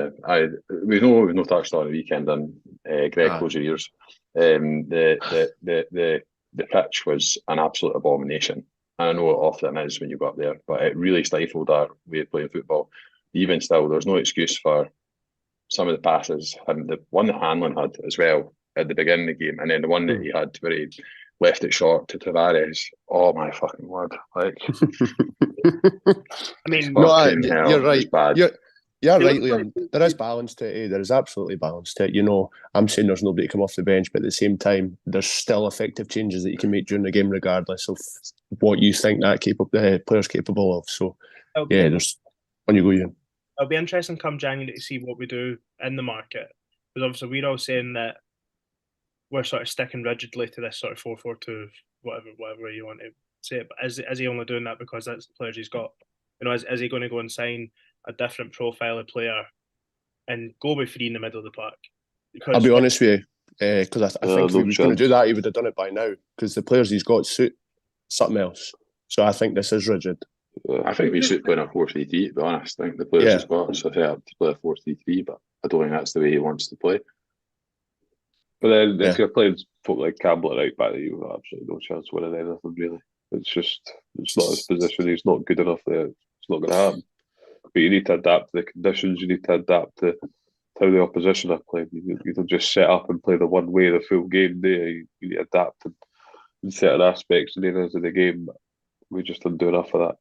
we've no touched on the weekend on Greg, close your ears. The pitch was an absolute abomination. I know it often is when you go up there, but it really stifled our way of playing football. Even still, there's no excuse for some of the passes, and the one that Hanlon had as well at the beginning of the game, and then the one that he had where he left it short to Tavares. Oh my fucking word! Like, you're right. Bad. You're right, Liam. There is balance to it. There is absolutely balance to it. I'm saying there's nobody to come off the bench, but at the same time, there's still effective changes that you can make during the game, regardless of what you think the player's capable of. So, there's on you go, Ian. It'll be interesting come January to see what we do in the market, because obviously we're all saying that we're sort of sticking rigidly to this sort of 4-4-2, whatever you want to say it. But is he only doing that because that's the players he's got? Is he going to go and sign a different profile of player and go with 3 in the middle of the park? Because I'll be honest with you, because I think if he was going to do that, he would have done it by now, because the players he's got suit something else. So I think this is rigid. I think we should play in a 4-3-3, to be honest. I think the players he's got so set up to play a 4-3-3, but I don't think that's the way he wants to play. But then if you're playing folk like Campbell right back, you have absolutely no chance of winning anything, really. It's not his position. He's not good enough there. It's not going to happen. But you need to adapt to the conditions. You need to adapt to how the opposition are playing. You don't just set up and play the one way the full game there. You need to adapt in certain aspects and areas of the game. We just don't do enough of that.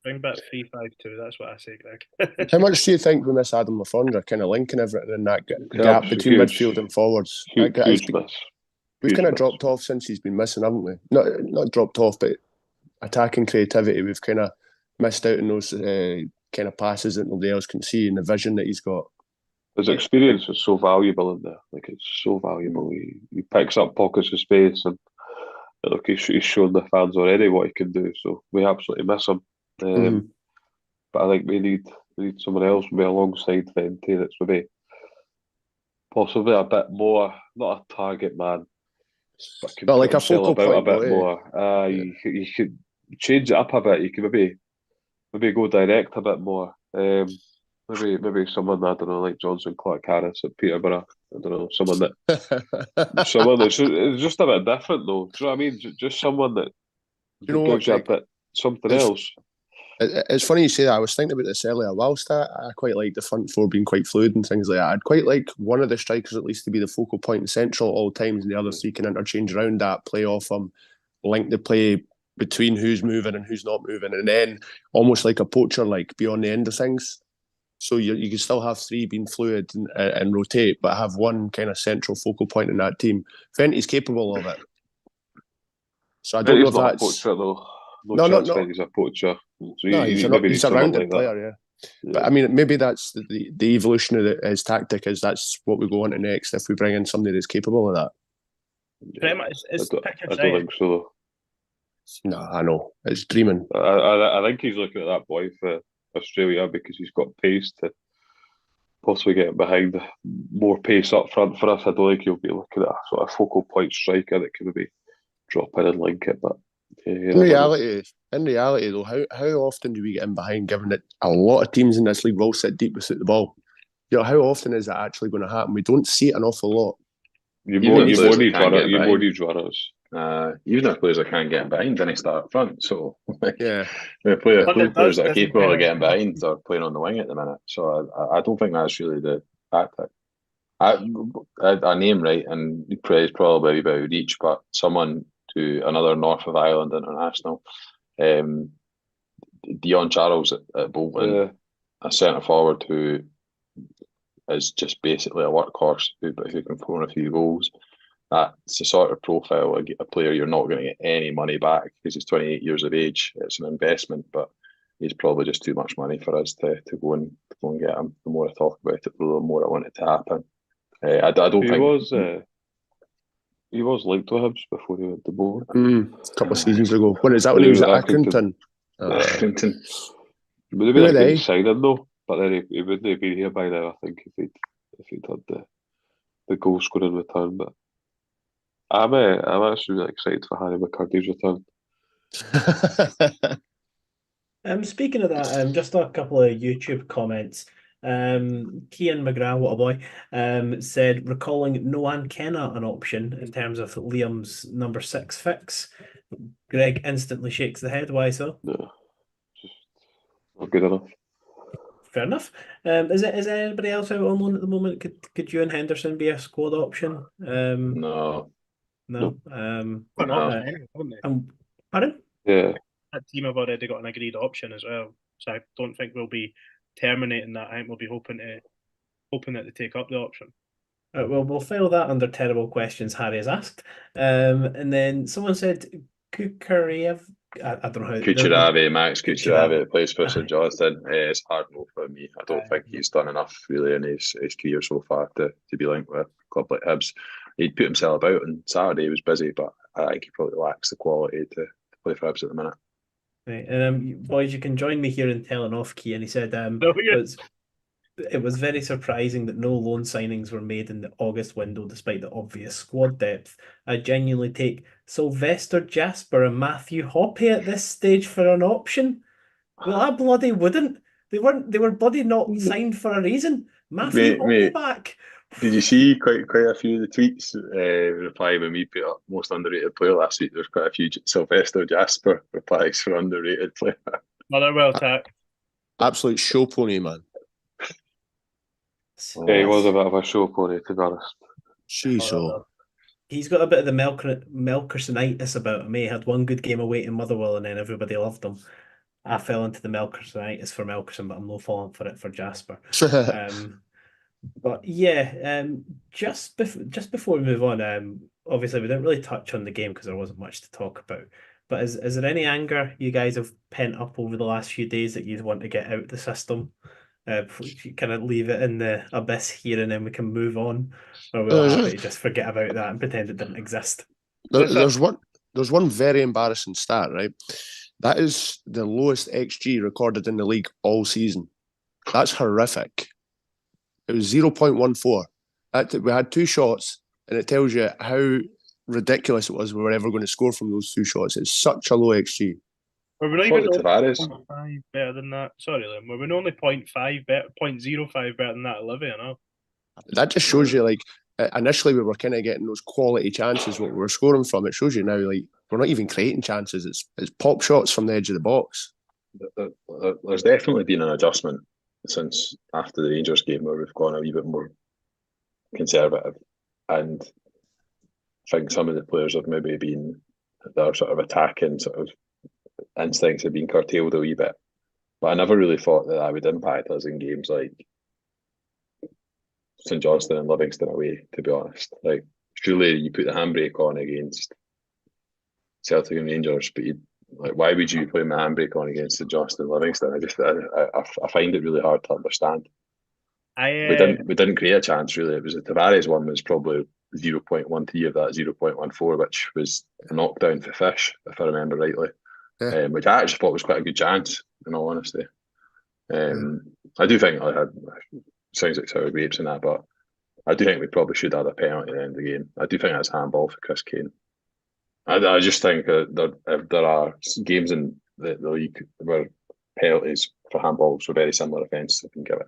Bring back 3-5-2. That's what I say, Greg. How much do you think we miss Adam Lafondra kind of linking everything in that gap between midfield and forwards? We've kind of dropped off since he's been missing, haven't we? Not dropped off, but attacking creativity. We've kind of missed out on those kind of passes that nobody else can see, and the vision that he's got. His experience is so valuable in there. Like, it's so valuable. He picks up pockets of space, and look, he's shown the fans already what he can do. So we absolutely miss him. Mhm. But I think we need someone else maybe alongside Vente that's maybe possibly a bit more, not a target man, but can But put like a himself focal about a point, though, bit eh? more. Yeah. You could change it up a bit. You could maybe go direct a bit more. Maybe someone, I don't know, like Johnson, Clark Harris at Peterborough. I don't know, someone that's it's just a bit different though. Do you know what I mean? Just someone that You know what, gives you a Greg? bit something It's else. it's funny you say that. I was thinking about this earlier. Whilst I quite like the front four being quite fluid and things like that, I'd quite like one of the strikers at least to be the focal point and central at all times, and the other three can interchange around that, play off them, link the play between who's moving and who's not moving, and then almost like a poacher, like be on the end of things. So you can still have three being fluid and rotate, but have one kind of central focal point in that team. Fenty's capable of it. So I don't know He's if not a that's poacher though. No no, chance no. He's a poacher. So No, you maybe he's need a someone rounded like that. player, yeah. But Yeah. I mean, maybe that's the evolution of his tactic is that's what we go on to next if we bring in somebody that's capable of that. Pretty much, it's pick I and don't try. think so though. No, I know. It's dreaming. I think he's looking at that boy for Australia because he's got pace to possibly get behind, more pace up front for us. I don't think he'll be looking at a sort of focal point striker that can maybe drop in and link it. But yeah, In reality, though, how often do we get in behind, given that a lot of teams in this league will sit deep without the ball? You know, how often is that actually going to happen? We don't see it an awful lot. you Even more the you players more that need can't runners. get You more behind. need runners. Even if players that can't get behind, then they start up front. So Yeah. the What it players does that are doesn't capable of really getting behind are playing on the wing at the minute. So I don't think that's really the tactic. A name right, and it's probably a wee bit of reach, but someone to another North of Ireland international, Dion Charles at Bolton, Yeah. a centre forward who is just basically a workhorse who can score a few goals. That's the sort of profile a player you're not going to get any money back because he's 28 years of age. It's an investment, but he's probably just too much money for us to go and get him. The more I talk about it, the more I want it to happen. I don't He think he was linked to Hibs before he went to Bolton. A couple of seasons ago. When is that when he was at Accrington? Accrington. Maybe Who are a they? great signing though, but then he wouldn't have been here by now. I think if he'd had the goal scoring return, but I'm actually really excited for Harry McCurdy's return. Speaking of that, just a couple of YouTube comments. Kian McGrath, what a boy, said recalling Noan Kenna an option in terms of Liam's number 6 fix. Greg instantly shakes the head. Why so? No, just not good enough. Fair enough. Is anybody else out on loan at the moment? Could you and Henderson be a squad option? No. No. Got No. that anyway, haven't they? Pardon? Yeah, That team have already got an agreed option as well, so I don't think we'll be terminating that. I think we'll be hoping that they take up the option. Well, we'll file that under terrible questions Harry has asked. And then someone said Kukarev. I don't know how. Max Kucheravi that plays for St Johnstone. It's hard no for me. I don't think he's done enough really in his career so far to be linked with a club like Hibs. He'd put himself about on Saturday. He was busy, but I think he probably lacks the quality to play for Hibs at the minute. Right, and boys, you can join me here in telling off Key. And he said it was very surprising that no loan signings were made in the August window despite the obvious squad depth. I genuinely take Sylvester Jasper and Matthew Hoppe at this stage for an option. Well, I bloody wouldn't. They were bloody not signed for a reason. Matthew Hoppe back. Did you see quite a few of the tweets reply when we put up most underrated player last week? There's quite a few Sylvester Jasper replies for underrated player. Motherwell tack. Absolute show pony, man. yeah, he was a bit of a show pony, to be honest. Jeez, He's got a bit of the Melkersonitis about him. He had one good game away to Motherwell and then everybody loved him. I fell into the Melkersonitis for Melkerson, but I'm not falling for it for Jasper. But yeah, just before we move on, obviously we didn't really touch on the game because there wasn't much to talk about. But is there any anger you guys have pent up over the last few days that you want to get out the system? Kind of leave it in the abyss here, and then we can move on, or we'll happy to just forget about that and pretend it didn't exist. There's one very embarrassing stat, right? That is the lowest XG recorded in the league all season. That's horrific. It was 0.14. We had 2 shots, and it tells you how ridiculous it was we were ever going to score from those 2 shots. It's such a low XG. Were we not even 0.5 better than that? Sorry, Liam. Were we only 0.5 better, 0.05 better than that at Livy, I know. That just shows you, like, initially we were kind of getting those quality chances, what we were scoring from. It shows you now, like, we're not even creating chances. It's pop shots from the edge of the box. There's definitely been an adjustment since after the Rangers game where we've gone a wee bit more conservative, and I think some of the players have maybe been, their sort of attacking sort of instincts have been curtailed a wee bit. But I never really thought that would impact us in games like St Johnstone and Livingston away, to be honest. Like, surely you put the handbrake on against Celtic and Rangers, but why would you put the handbrake on against St Johnstone and Livingston? I find it really hard to understand. We didn't create a chance, really. It was the Tavares one was probably 0.13 of that 0.14, which was a knockdown for Fish, if I remember rightly. Yeah. Which I actually thought was quite a good chance, in all honesty. I do think I had, sounds like sour grapes in that, but I do think we probably should have had a penalty at the end of the game. I do think that's handball for Chris Kane. I just think that if there are games in the league where penalties for handballs for very similar offences, I can give it.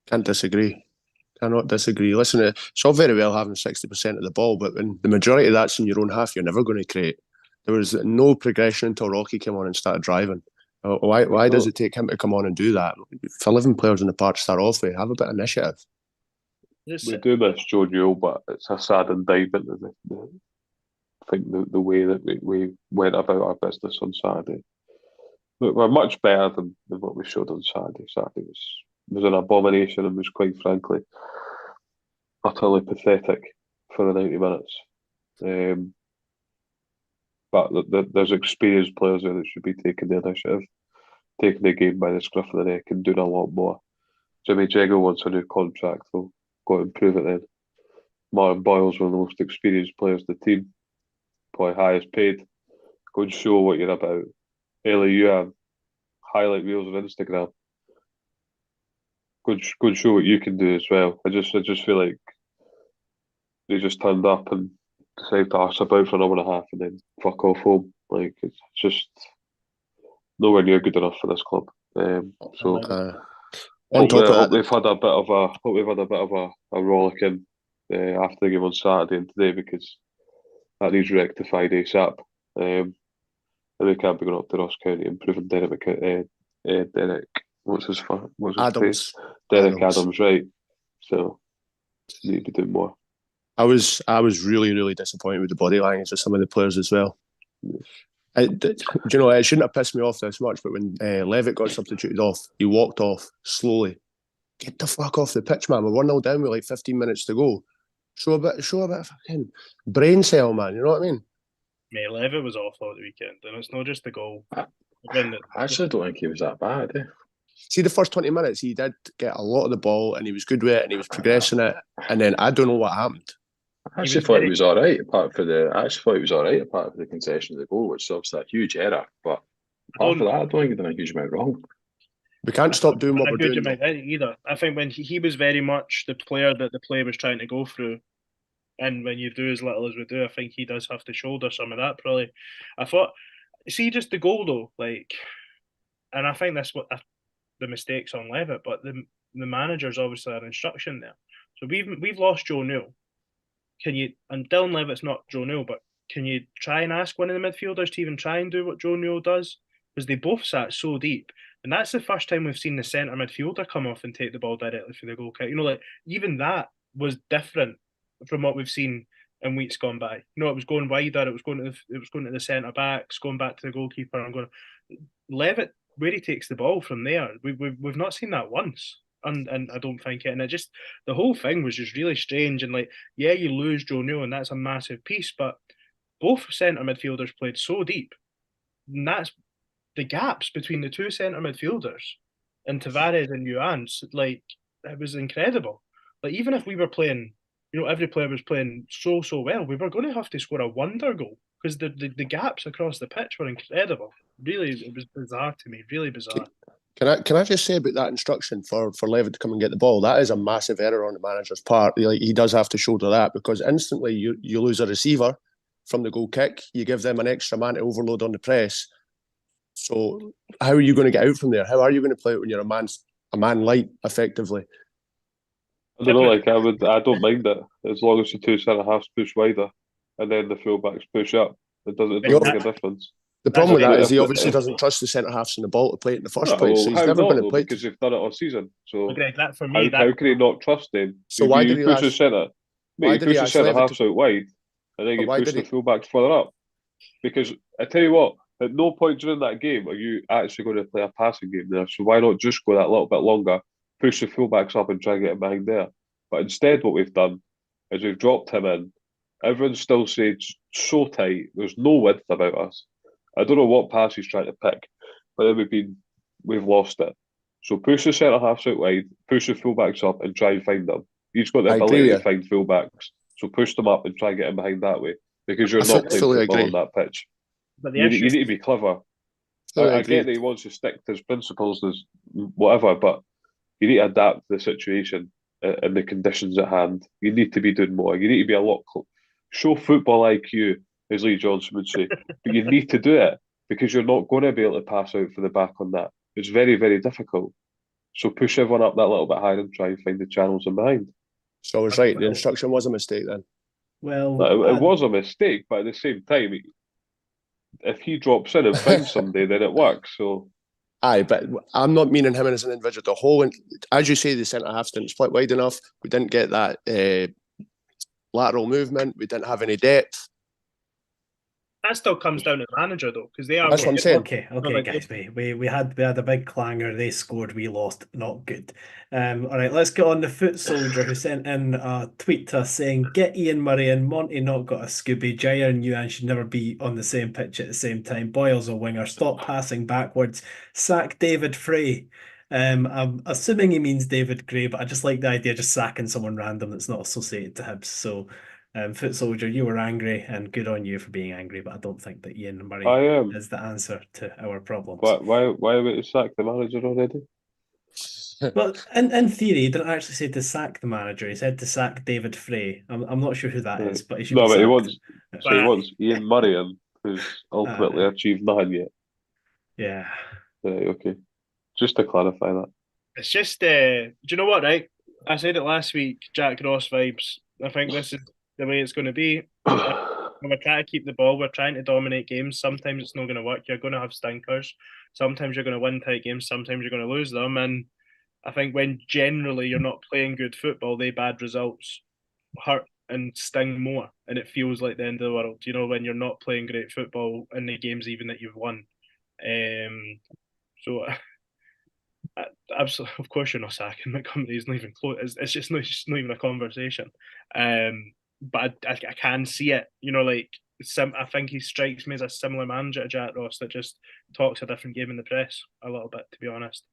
Can't disagree. Cannot disagree. Listen, it's all very well having 60% of the ball, but when the majority of that's in your own half, you're never going to create. There was no progression until Rocky came on and started driving. Why does it take him to come on and do that? For 11 players in the park to start off with, have a bit of initiative. We do miss Joe Newell, but it's a sad indictment of I think the way that we went about our business on Saturday. We're much better than what we showed on Saturday. Saturday was an abomination and was, quite frankly, utterly pathetic for the 90 minutes. But there's experienced players there that should be taking the initiative, taking the game by the scruff of the neck and doing a lot more. Jimmy Jeggo wants a new contract, though. Got to improve it then. Martin Boyle's one of the most experienced players in the team, probably highest paid. Go and show what you're about. Ellie, you have highlight reels on Instagram. Go and show what you can do as well. I just feel like they just turned up and decided to arse about for an hour and a half and then fuck off home. Like, it's just nowhere near good enough for this club. On top of that, we've had a bit of a rollicking after the game on Saturday and today, because that needs rectified ASAP. And we can't be going up to Ross County and proving Derek Adams. Derek Adams, right? So we need to do more. I was really, really disappointed with the body language of some of the players as well. Do you know, it shouldn't have pissed me off this much, but when Levitt got substituted off, he walked off slowly. Get the fuck off the pitch, man. We're 1-0 down with like 15 minutes to go. Show a bit of fucking brain cell, man. You know what I mean? Mate, Levitt was awful at the weekend, and it's not just the goal. I actually don't think he was that bad. See, the first 20 minutes, he did get a lot of the ball, and he was good with it, and he was progressing it. And then I don't know what happened. I actually thought he was all right, apart from the concession of the goal, which is obviously a huge error. But apart from that, I don't think he's done a huge amount wrong. We can't stop doing what we're doing. Either. I think when he was very much the player that the play was trying to go through, and when you do as little as we do, I think he does have to shoulder some of that. Probably, I thought. See, just the goal though, like, and I think that's what the mistakes on Levitt, but the manager's obviously an instruction there. So we've lost Joe Newell. Can you, and Dylan Levitt's not Joe Newell, but can you try and ask one of the midfielders to even try and do what Joe Newell does? Because they both sat so deep. And that's the first time we've seen the centre midfielder come off and take the ball directly for the goal kick. You know, like, even that was different from what we've seen in weeks gone by. You know, it was going wider, it was going to the centre backs, going back to the goalkeeper, and going. Levitt, where he takes the ball from there, we've not seen that once. And I don't think it. And it just, the whole thing was just really strange. And like, yeah, you lose Joe Newell, and that's a massive piece, but both centre midfielders played so deep. And that's the gaps between the two centre midfielders and Tavares and Yuan, like, it was incredible. Like, even if we were playing, every player was playing so well, we were going to have to score a wonder goal because the gaps across the pitch were incredible. Really, it was bizarre to me, really bizarre. Can I just say about that instruction for Levitt to come and get the ball? That is a massive error on the manager's part. He does have to shoulder that, because instantly you lose a receiver from the goal kick. You give them an extra man to overload on the press. So how are you going to get out from there? How are you going to play it when you're a man light, effectively? I don't know. I don't mind it as long as the two centre halves push wider and then the fullbacks push up. It doesn't make a difference. The problem with that is he obviously doesn't trust the centre halves in the ball to play it in the first place. Well, so he's never going to play because they've done it all season. So Greg, that for me, how can he not trust them? So why did he push the centre? You push the centre halves out wide, and then you push the fullbacks further up. Because I tell you what, at no point during that game are you actually going to play a passing game there. So why not just go that little bit longer, push the fullbacks up, and try and get him behind there? But instead, what we've done is we've dropped him in. Everyone's still stayed so tight. There's no width about us. I don't know what pass he's trying to pick, but then we've lost it. So push the centre halves out wide, push the fullbacks up, and try and find them. He's got the ability to find fullbacks, so push them up and try and get him behind that way, because you're not playing football on that pitch. But you need to be clever. I get that he wants to stick to his principles, as whatever, but you need to adapt to the situation and the conditions at hand. You need to be doing more. You need to be a lot show football IQ, as Lee Johnson would say, but you need to do it, because you're not going to be able to pass out for the back on that. It's very, very difficult. So push everyone up that little bit higher and try and find the channels in behind. So I was right. The instruction was a mistake then. Well, it was a mistake, but at the same time, if he drops in and finds somebody, then it works. So, aye, but I'm not meaning him as an individual. The whole, as you say, the centre halves didn't split wide enough. We didn't get that lateral movement. We didn't have any depth. That still comes down to the manager, though, because they are. That's what I'm saying. Okay, guys, we had a big clanger. They scored, we lost. Not good. All right, let's get on the foot soldier who sent in a tweet to us saying, "Get Ian Murray and Monty not got a Scooby. Jair and Yuan should never be on the same pitch at the same time. Boyle's a winger. Stop passing backwards. Sack David Frey." I'm assuming he means David Gray, but I just like the idea of just sacking someone random that's not associated to Hibs. So. Foot soldier, you were angry, and good on you for being angry, but I don't think that Ian Murray is the answer to our problems. Why are we to sack the manager already? Well, in theory, he didn't actually say to sack the manager. He said to sack David Frey. I'm not sure who that is, but he should be sacked. He wants Ian Murray in, who's ultimately achieved nothing yet. Yeah. Okay. Just to clarify that. It's just, do you know what, right? I said it last week, Jack Ross vibes. I think this is the way it's going to be. We're trying to keep the ball. We're trying to dominate games. Sometimes it's not going to work. You're going to have stinkers. Sometimes you're going to win tight games. Sometimes you're going to lose them. And I think when generally you're not playing good football, they bad results hurt and sting more. And it feels like the end of the world, when you're not playing great football in the games even that you've won. So absolutely, of course you're not sacking Montgomery. He's not even close. It's just not even a conversation. But I can see it. I think he strikes me as a similar manager to Jack Ross that just talks a different game in the press a little bit, to be honest.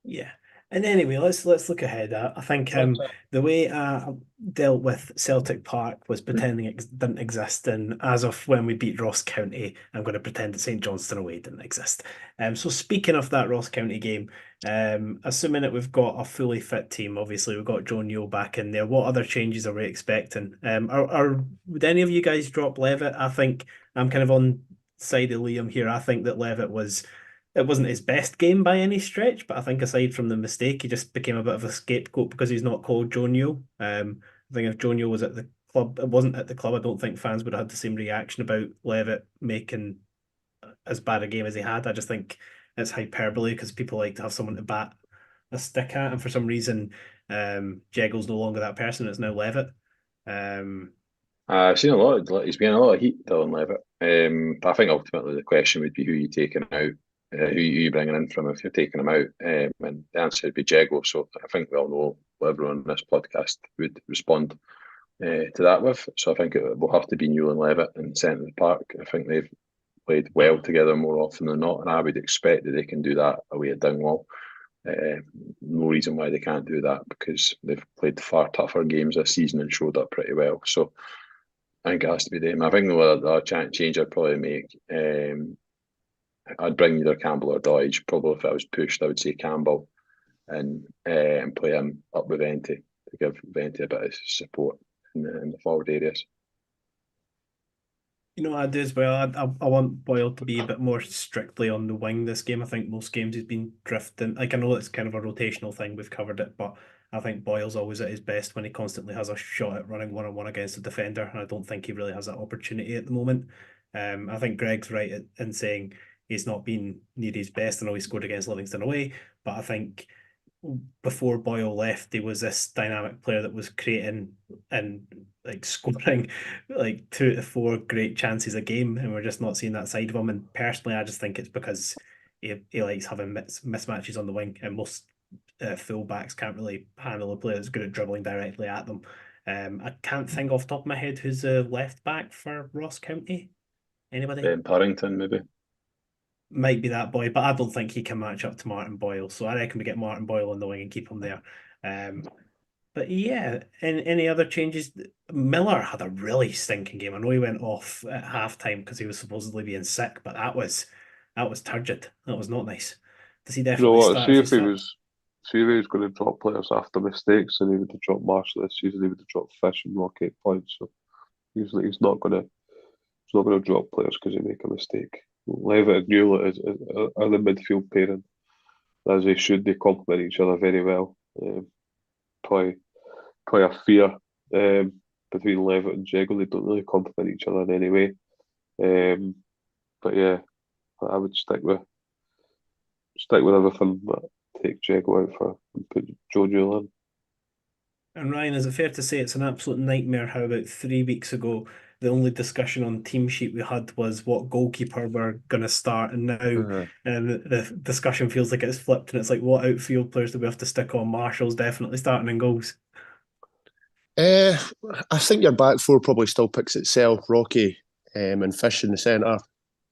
Yeah. And anyway, let's look ahead. I think the way I dealt with Celtic Park was pretending it didn't exist, and as of when we beat Ross County, I'm going to pretend that St Johnstone away didn't exist. So speaking of that Ross County game, assuming that we've got a fully fit team, obviously we've got Joe Newell back in there. What other changes are we expecting? Would any of you guys drop Levitt? I think I'm kind of on side of Liam here. I think that Levitt it wasn't his best game by any stretch, but I think aside from the mistake, he just became a bit of a scapegoat because he's not called Joe Newell. I think if Joe Newell was at the club, it wasn't at the club, I don't think fans would have had the same reaction about Levitt making as bad a game as he had. I just think it's hyperbole because people like to have someone to bat a stick at, and for some reason, Jegel's no longer that person. It's now Levitt. I've seen he's been a lot of heat, Dylan Levitt. But I think ultimately the question would be who you taking out. Who you bringing in from if you're taking them out? And the answer would be Jego. So I think we all know what everyone on this podcast would respond to that with. So I think it will have to be Newell and Levitt in centre of the park. I think they've played well together more often than not, and I would expect that they can do that away at Dungwall. No reason why they can't do that, because they've played far tougher games this season and showed up pretty well. So I think it has to be them. I think the other change I'd probably make, I'd bring either Campbell or Dodge. Probably if I was pushed, I would say Campbell and play him up with Venti to give Venti a bit of support in the forward areas. You know what I do as well? I want Boyle to be a bit more strictly on the wing this game. I think most games he's been drifting. Like, I know it's kind of a rotational thing, we've covered it, but I think Boyle's always at his best when he constantly has a shot at running one-on-one against a defender, and I don't think he really has that opportunity at the moment. I think Greg's right in saying he's not been near his best. I know he scored against Livingston away, but I think before Boyle left, he was this dynamic player that was creating and like scoring like 2 to 4 great chances a game, and we're just not seeing that side of him. And personally, I just think it's because he likes having mismatches on the wing, and most fullbacks can't really handle a player that's good at dribbling directly at them. I can't think off the top of my head who's the left back for Ross County. Anybody? Ben Purrington, maybe. Might be that boy, but I don't think he can match up to Martin Boyle. So I reckon we get Martin Boyle on the wing and keep him there. But yeah, any other changes? Miller had a really stinking game. I know he went off at halftime because he was supposedly being sick, but that was turgid. That was not nice. Does he You know definitely what? start? See if he was going to drop players after mistakes, and he would have dropped Marshall this season. He would have dropped Fish and Rock 8 points. So he's not going to drop players because they make a mistake. Levitt and Newell are the midfield pairing, as they should. They complement each other very well. Probably a fear between Levitt and Jago. They don't really complement each other in any way. But yeah, I would stick with everything, but take Jago out and put Joe Newell in. And Ryan, is it fair to say it's an absolute nightmare how about 3 weeks ago the only discussion on team sheet we had was what goalkeeper we're going to start, and now the discussion feels like it's flipped, and it's like, what outfield players do we have to stick on? Marshall's definitely starting in goals. I think your back four probably still picks itself. Rocky and Fish in the centre,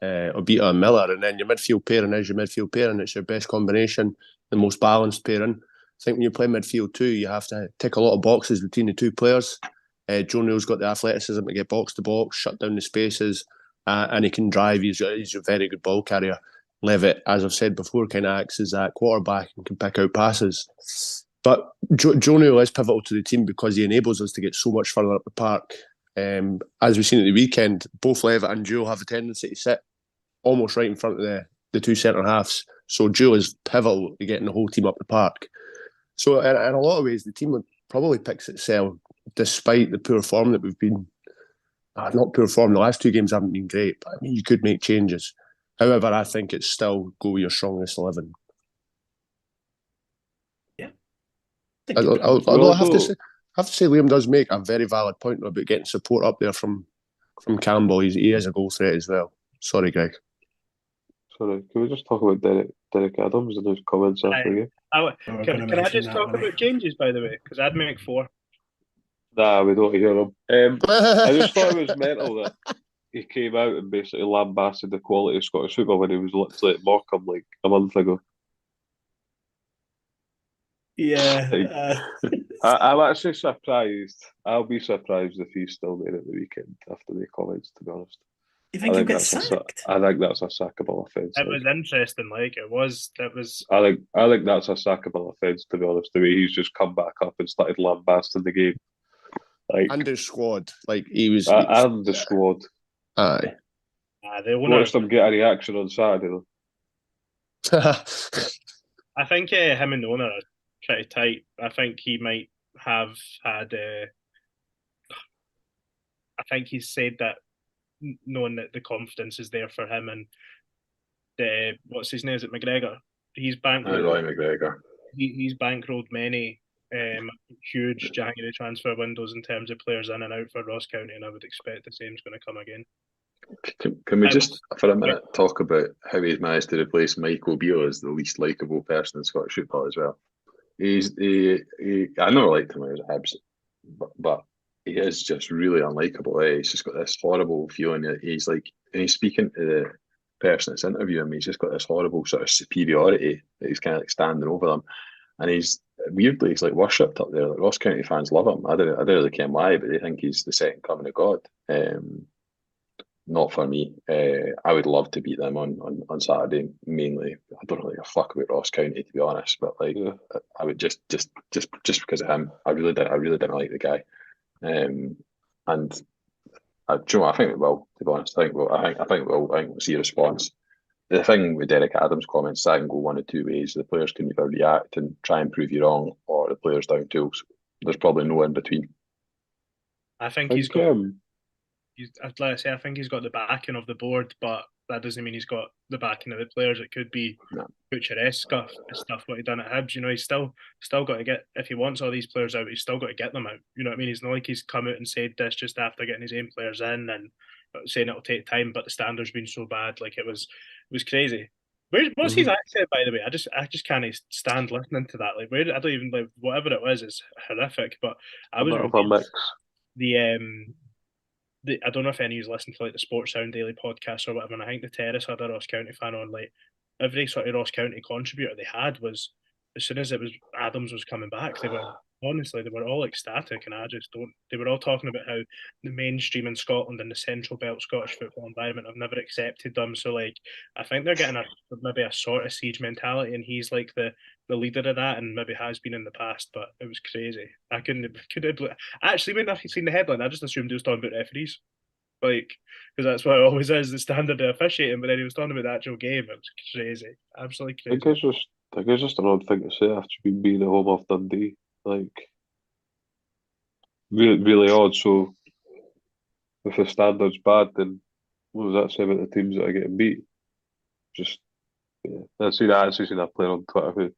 Obita and Miller, and then your midfield pairing is your midfield pairing. It's your best combination, the most balanced pairing. I think when you play midfield too, you have to tick a lot of boxes between the two players. Joe Neal's got the athleticism to get box to box, shut down the spaces, and he can drive. He's a very good ball carrier. Levitt, as I've said before, kind of acts as that quarterback and can pick out passes. But Joe Neal is pivotal to the team because he enables us to get so much further up the park. As we've seen at the weekend, both Levitt and Joe have a tendency to sit almost right in front of the two centre halves. So Joe is pivotal to getting the whole team up the park. So in a lot of ways, the team probably picks itself, despite the poor form that we've been. Not poor form. The last 2 games haven't been great, but I mean, you could make changes. However, I think it's still go with your strongest 11. Yeah. Although I have to say, Liam does make a very valid point about getting support up there from Campbell. He is a goal threat as well. Sorry, Greg. Sorry, can we just talk about Derek Adams and his comments after the game? Can I just talk about changes, by the way? Because I'd make 4. Nah, we don't hear him. I just thought it was mental that he came out and basically lambasted the quality of Scottish football when he was literally at Morecambe like a month ago. Yeah. I'm actually surprised. I'll be surprised if he's still there at the weekend after the comments, to be honest. You think he'll get sacked? I think that's a sackable offence. It was interesting, it was. I think that's a sackable offence, to be honest. The way he's just come back up and started lambasting the game. And his squad. He was and the squad. Aye. Watched him get a reaction on Saturday, though. I think him and the owner are pretty tight. I think he might have had. I think he's said that, knowing that the confidence is there for him, and what's his name? Is it McGregor? He's bankrolled. Roy McGregor. He's bankrolled many huge January transfer windows in terms of players in and out for Ross County, and I would expect the same's going to come again. Can we just, for a minute, talk about how he's managed to replace Michael Beale as the least likeable person in Scottish football as well? I never liked him when he was at Hibs, but he is just really unlikable. He's just got this horrible feeling that he's speaking to person that's interviewing me. He's just got this horrible sort of superiority that he's kind of like standing over them, and he's like worshipped up there. Like Ross County fans love him. I don't really care why, but they think he's the second coming of God. Not for me. I would love to beat them on Saturday. Mainly, I don't really give a fuck about Ross County, to be honest. But like, I would just because of him. I really didn't like the guy. And do you know what? I think we will. To be honest, I think we'll see a response. The thing with Derek Adams' comments, that can go one of two ways. The players can either react and try and prove you wrong, or the players down tools. There's probably no in between. I think he's got. Like I say, I think he's got the backing of the board, but that doesn't mean he's got the backing of the players. It could be picturesque stuff what he done at Hibs. You know, he's still got to get, if he wants all these players out, he's still got to get them out. You know what I mean? He's not like he's come out and said this just after getting his own players in and saying it'll take time, but the standard's been so bad. Like it was crazy. What's his accent, by the way? I just can't stand listening to that. Like, I don't even like whatever it was is horrific. But I was I don't know if any of you listen to like the Sports Sound Daily podcast or whatever, and I think the Terrace had a Ross County fan on. Like every sort of Ross County contributor they had was, as soon as it was Adams was coming back, they were all ecstatic, and they were all talking about how the mainstream in Scotland and the Central Belt Scottish football environment have never accepted them. So like I think they're getting maybe a sort of siege mentality, and he's like the leader of that, and maybe has been in the past. But it was crazy. I actually when I've seen the headline, I just assumed he was talking about referees, like because that's what it always is, the standard of officiating. But then he was talking about the actual game. It was crazy, absolutely crazy. I think it's just an odd thing to say after being the home of Dundee. Like really, really odd. So if the standard's bad, then what does that say about the teams that are getting beat? Just I actually seen a player on Twitter who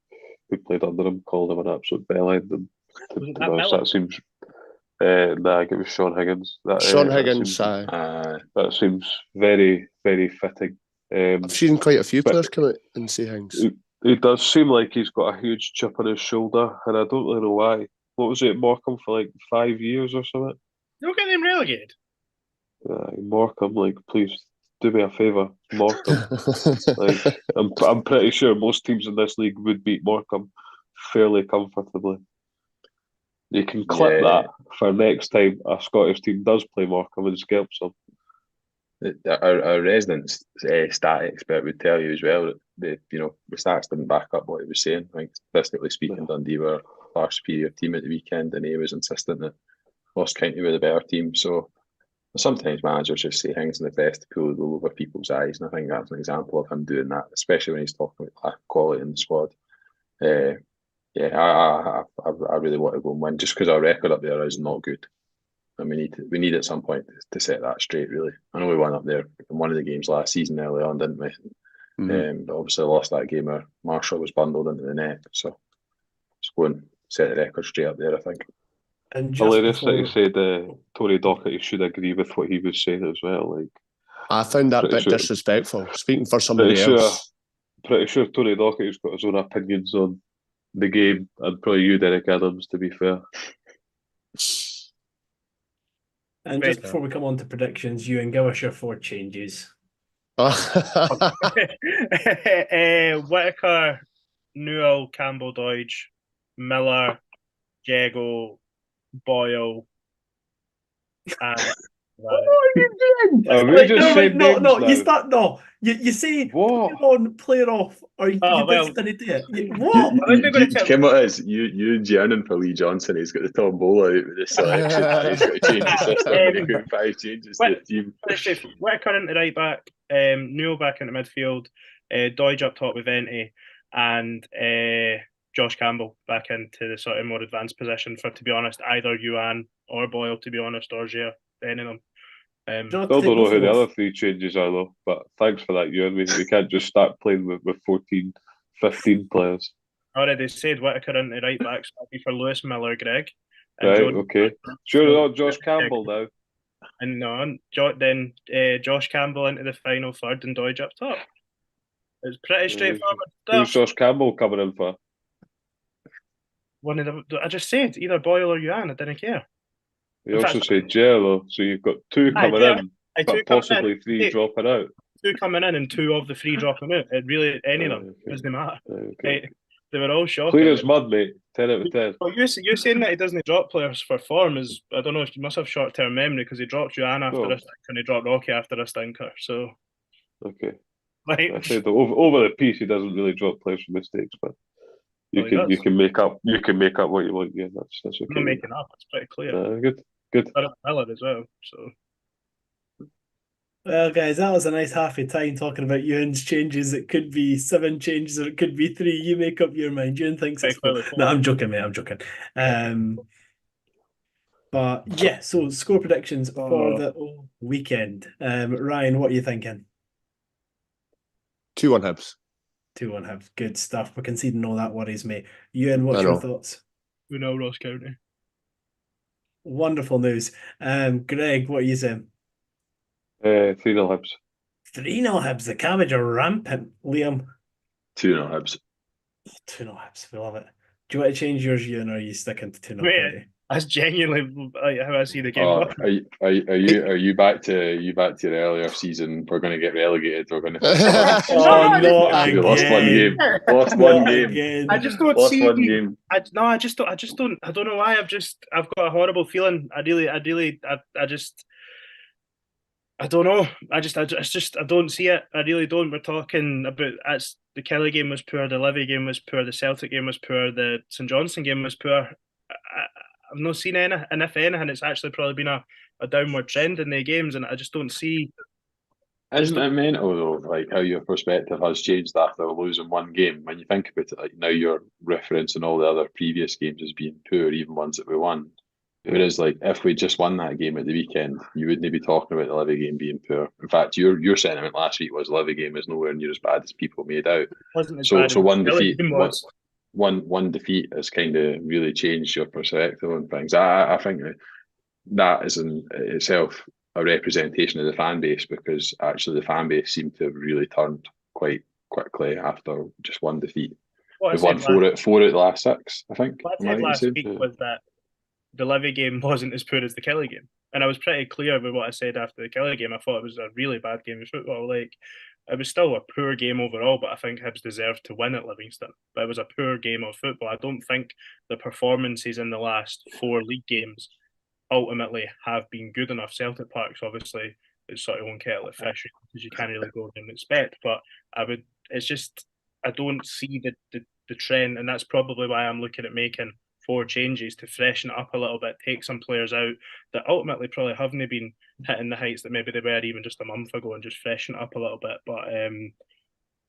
played under him, called him an absolute bellend. And that seems. I think it was Sean Higgins. Sean Higgins. That seems very, very fitting. I've seen quite a few players come out and say things. It does seem like he's got a huge chip on his shoulder, and I don't really know why. What was it, Morecambe for like 5 years or something? You're getting him relegated. Morecambe, like, please do me a favour, Morecambe. Like, I'm pretty sure most teams in this league would beat Morecambe fairly comfortably. You can clip that for next time a Scottish team does play Morecambe and scalps them. Our resident stat expert would tell you as well that the stats didn't back up what he was saying. I think statistically speaking, Dundee were a far superior team at the weekend, and he was insistent that Ross County were the better team. So sometimes managers just say things in the best to pull the wool over people's eyes, and I think that's an example of him doing that, especially when he's talking about quality in the squad. I really want to go and win just because our record up there is not good. And we need at some point to set that straight, really. I know we won up there in one of the games last season early on, didn't we? But obviously lost that game where Marshall was bundled into the net. So let's go and set the record straight up there, I think. And hilarious that he said Tony Docherty should agree with what he was saying as well. Like, I found that a bit disrespectful, speaking for somebody else. Pretty sure Tony Docherty's got his own opinions on the game, and probably you, Derek Adams, to be fair. And just before we come on to predictions, Ewan, give us your 4 changes. Whittaker, Newell, Campbell, Dodge, Miller, Jago, Boyle, and what are you doing? You say what? Come on, play it off, or you didn't do it. What? You yearning for Lee Johnson. He's got the tombola out with the selection. He's got to change the system. He's got 5 changes to the team. Whittaker into right back, Newell back into midfield, Dodge up top with Venti, and Josh Campbell back into the sort of more advanced position for, to be honest, either Yuan or Boyle, to be honest, or Gia, any of them. Still don't know who the other 3 changes are, though, but thanks for that, Ewan. We can't just start playing with 14, 15 players. Already said Whittaker into right back, so that'll be for Lewis, Miller, Greg. Right, okay. Sure, not Josh Campbell now. And no, then Josh Campbell into the final third and Dodge up top. It's pretty straightforward stuff. Who's Josh Campbell coming in for? One of them. I just said either Boyle or Yuan. I didn't care. You also said Jello, so you've got 2 coming in, but possibly 3 dropping out. two coming in and 2 of the 3 dropping out. It really, any of them, Okay. doesn't matter. Okay. They were all shocking. Clear as mud, mate. 10 out of 10. Well, you saying that he doesn't drop players for form is, I don't know if you must have short-term memory, because he dropped Joanne after Oh. a stinker and he dropped Rocky after a stinker. So, Okay. like, I said over the piece, he doesn't really drop players for mistakes, but you can make up what you want. Yeah, that's okay. I'm not making up. It's pretty clear. Good. Miller as well. So. Well, guys, that was a nice half a time talking about Ewan's changes. It could be 7 changes or it could be 3. You make up your mind. Ewan thinks it's 4. No, I'm joking, mate. I'm joking. But yeah, so score predictions for the weekend. Ryan, what are you thinking? 2-1 Hibs. 2-1 Hibs. Good stuff. We're conceding all that worries me. Ewan, what's your thoughts? We know Ross County. Wonderful news. Greg, what are you saying? 3-0 Hibs. 3-0 Hibs. The cabbage are rampant. Liam? 2-0 Hibs. 2-0 Hibs. We love it. Do you want to change yours, Ewan, or are you sticking to 2-0? Wait, that's genuinely how I see the game. Are you back to your earlier season? We're going to get relegated. We're going to. No, again. Lost one game. Lost one game. Again. I just don't Lost see. one game. I don't. I don't know why. I've got a horrible feeling. I don't know. I don't see it. I really don't. We're talking about the Kelly game was poor, the Livy game was poor, the Celtic game was poor, the St Johnstone game was poor. I've not seen any, and if anything, it's actually probably been a downward trend in the games, and I just don't see. Isn't it mental though, like how your perspective has changed after losing one game? When you think about it, like now you're referencing all the other previous games as being poor, even ones that we won. Whereas, like, if we just won that game at the weekend, you wouldn't be talking about the Livy game being poor. In fact, your sentiment last week was Livy game is nowhere near as bad as people made out. So one defeat, one defeat has kind of really changed your perspective on things. I think that is in itself a representation of the fan base, because actually the fan base seemed to have really turned quite quickly after just one defeat. We've won 4 out of the last 6, I think. What I said last week was that the Livy game wasn't as poor as the Kelly game. And I was pretty clear with what I said after the Kelly game. I thought it was a really bad game of football. Like, it was still a poor game overall, but I think Hibs deserved to win at Livingston. But it was a poor game of football. I don't think the performances in the last 4 league games ultimately have been good enough. Celtic Park's obviously it's sort of own kettle of fish because you can't really go and expect. But I don't see the trend, and that's probably why I'm looking at making 4 changes to freshen it up a little bit, take some players out that ultimately probably haven't been hitting the heights that maybe they were even just a month ago, and just freshen it up a little bit. But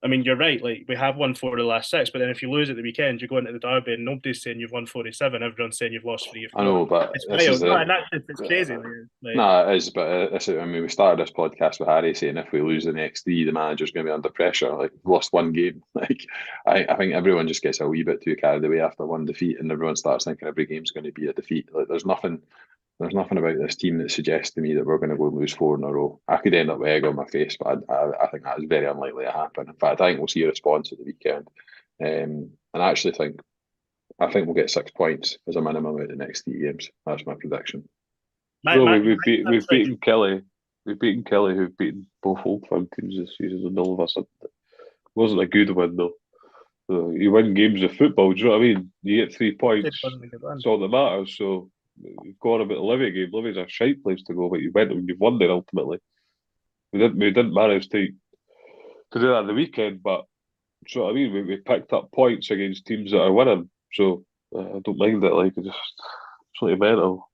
I mean, you're right. Like, we have won 4 of the last 6, but then if you lose at the weekend, you go into the derby and nobody's saying you've won 47. Everyone's saying you've lost 3 or 4. I know, but it's crazy. No, it is. But I mean, we started this podcast with Harry saying if we lose the next 3, the manager's going to be under pressure. Like, lost one game. Like, I think everyone just gets a wee bit too carried away after one defeat, and everyone starts thinking every game's going to be a defeat. Like, there's nothing about this team that suggests to me that we're going to go and lose 4 in a row. I could end up with egg on my face, but I think that is very unlikely to happen. In fact, I think we'll see a response at the weekend. And I actually think we'll get 6 points as a minimum out of the next 3 games. That's my prediction. We've beaten Kelly. We've beaten Kelly, who've beaten both Old Firm teams this season, and all of us. It wasn't a good win though. So you win games of football. Do you know what I mean? You get 3 points. That's all that matters. So you've gone about the Livy game. Livy's a shite place to go, but you went and you've won there ultimately. We didn't manage to do that on the weekend, but do you know what I mean? We picked up points against teams that are winning. So I don't mind it. Like, it's really mental.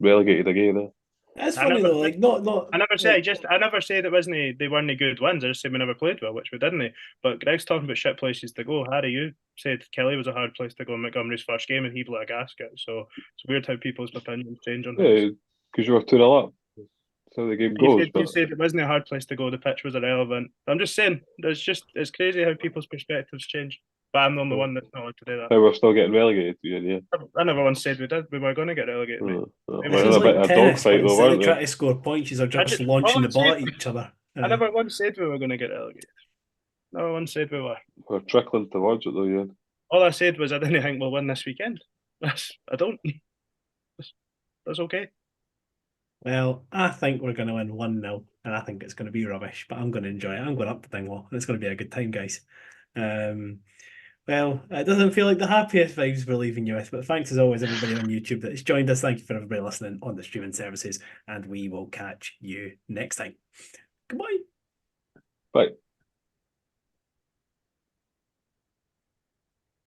Relegated again. That's funny though. Like, not. I never said it wasn't. They weren't good wins. I just said we never played well, which we didn't. But Greg's talking about shit places to go. Harry, you said Kelly was a hard place to go in Montgomery's first game, and he blew a gasket. So it's weird how people's opinions change on that. Because you were 2-0 up. That's how the game goes. You said it wasn't a hard place to go. The pitch was irrelevant. I'm just saying, it's crazy how people's perspectives change. But I'm the only one that's not allowed to do that. We're still getting relegated. Yeah. I never once said we did. We were going to get relegated. We're in a bit of a dogfight though, weren't we? Trying to score points, you are just launching the ball at each other. I never once said we were going to get relegated. Never once said we were. We're trickling towards it though, yeah. All I said was I didn't think we'll win this weekend. I don't. That's okay. Well, I think we're going to win 1-0. and I think it's going to be rubbish, but I'm going to enjoy it. I'm going up to Dingwall, and it's going to be a good time, guys. Well, it doesn't feel like the happiest vibes we're leaving you with, but thanks as always, everybody on YouTube that has joined us. Thank you for everybody listening on the streaming services, and we will catch you next time. Goodbye. Bye.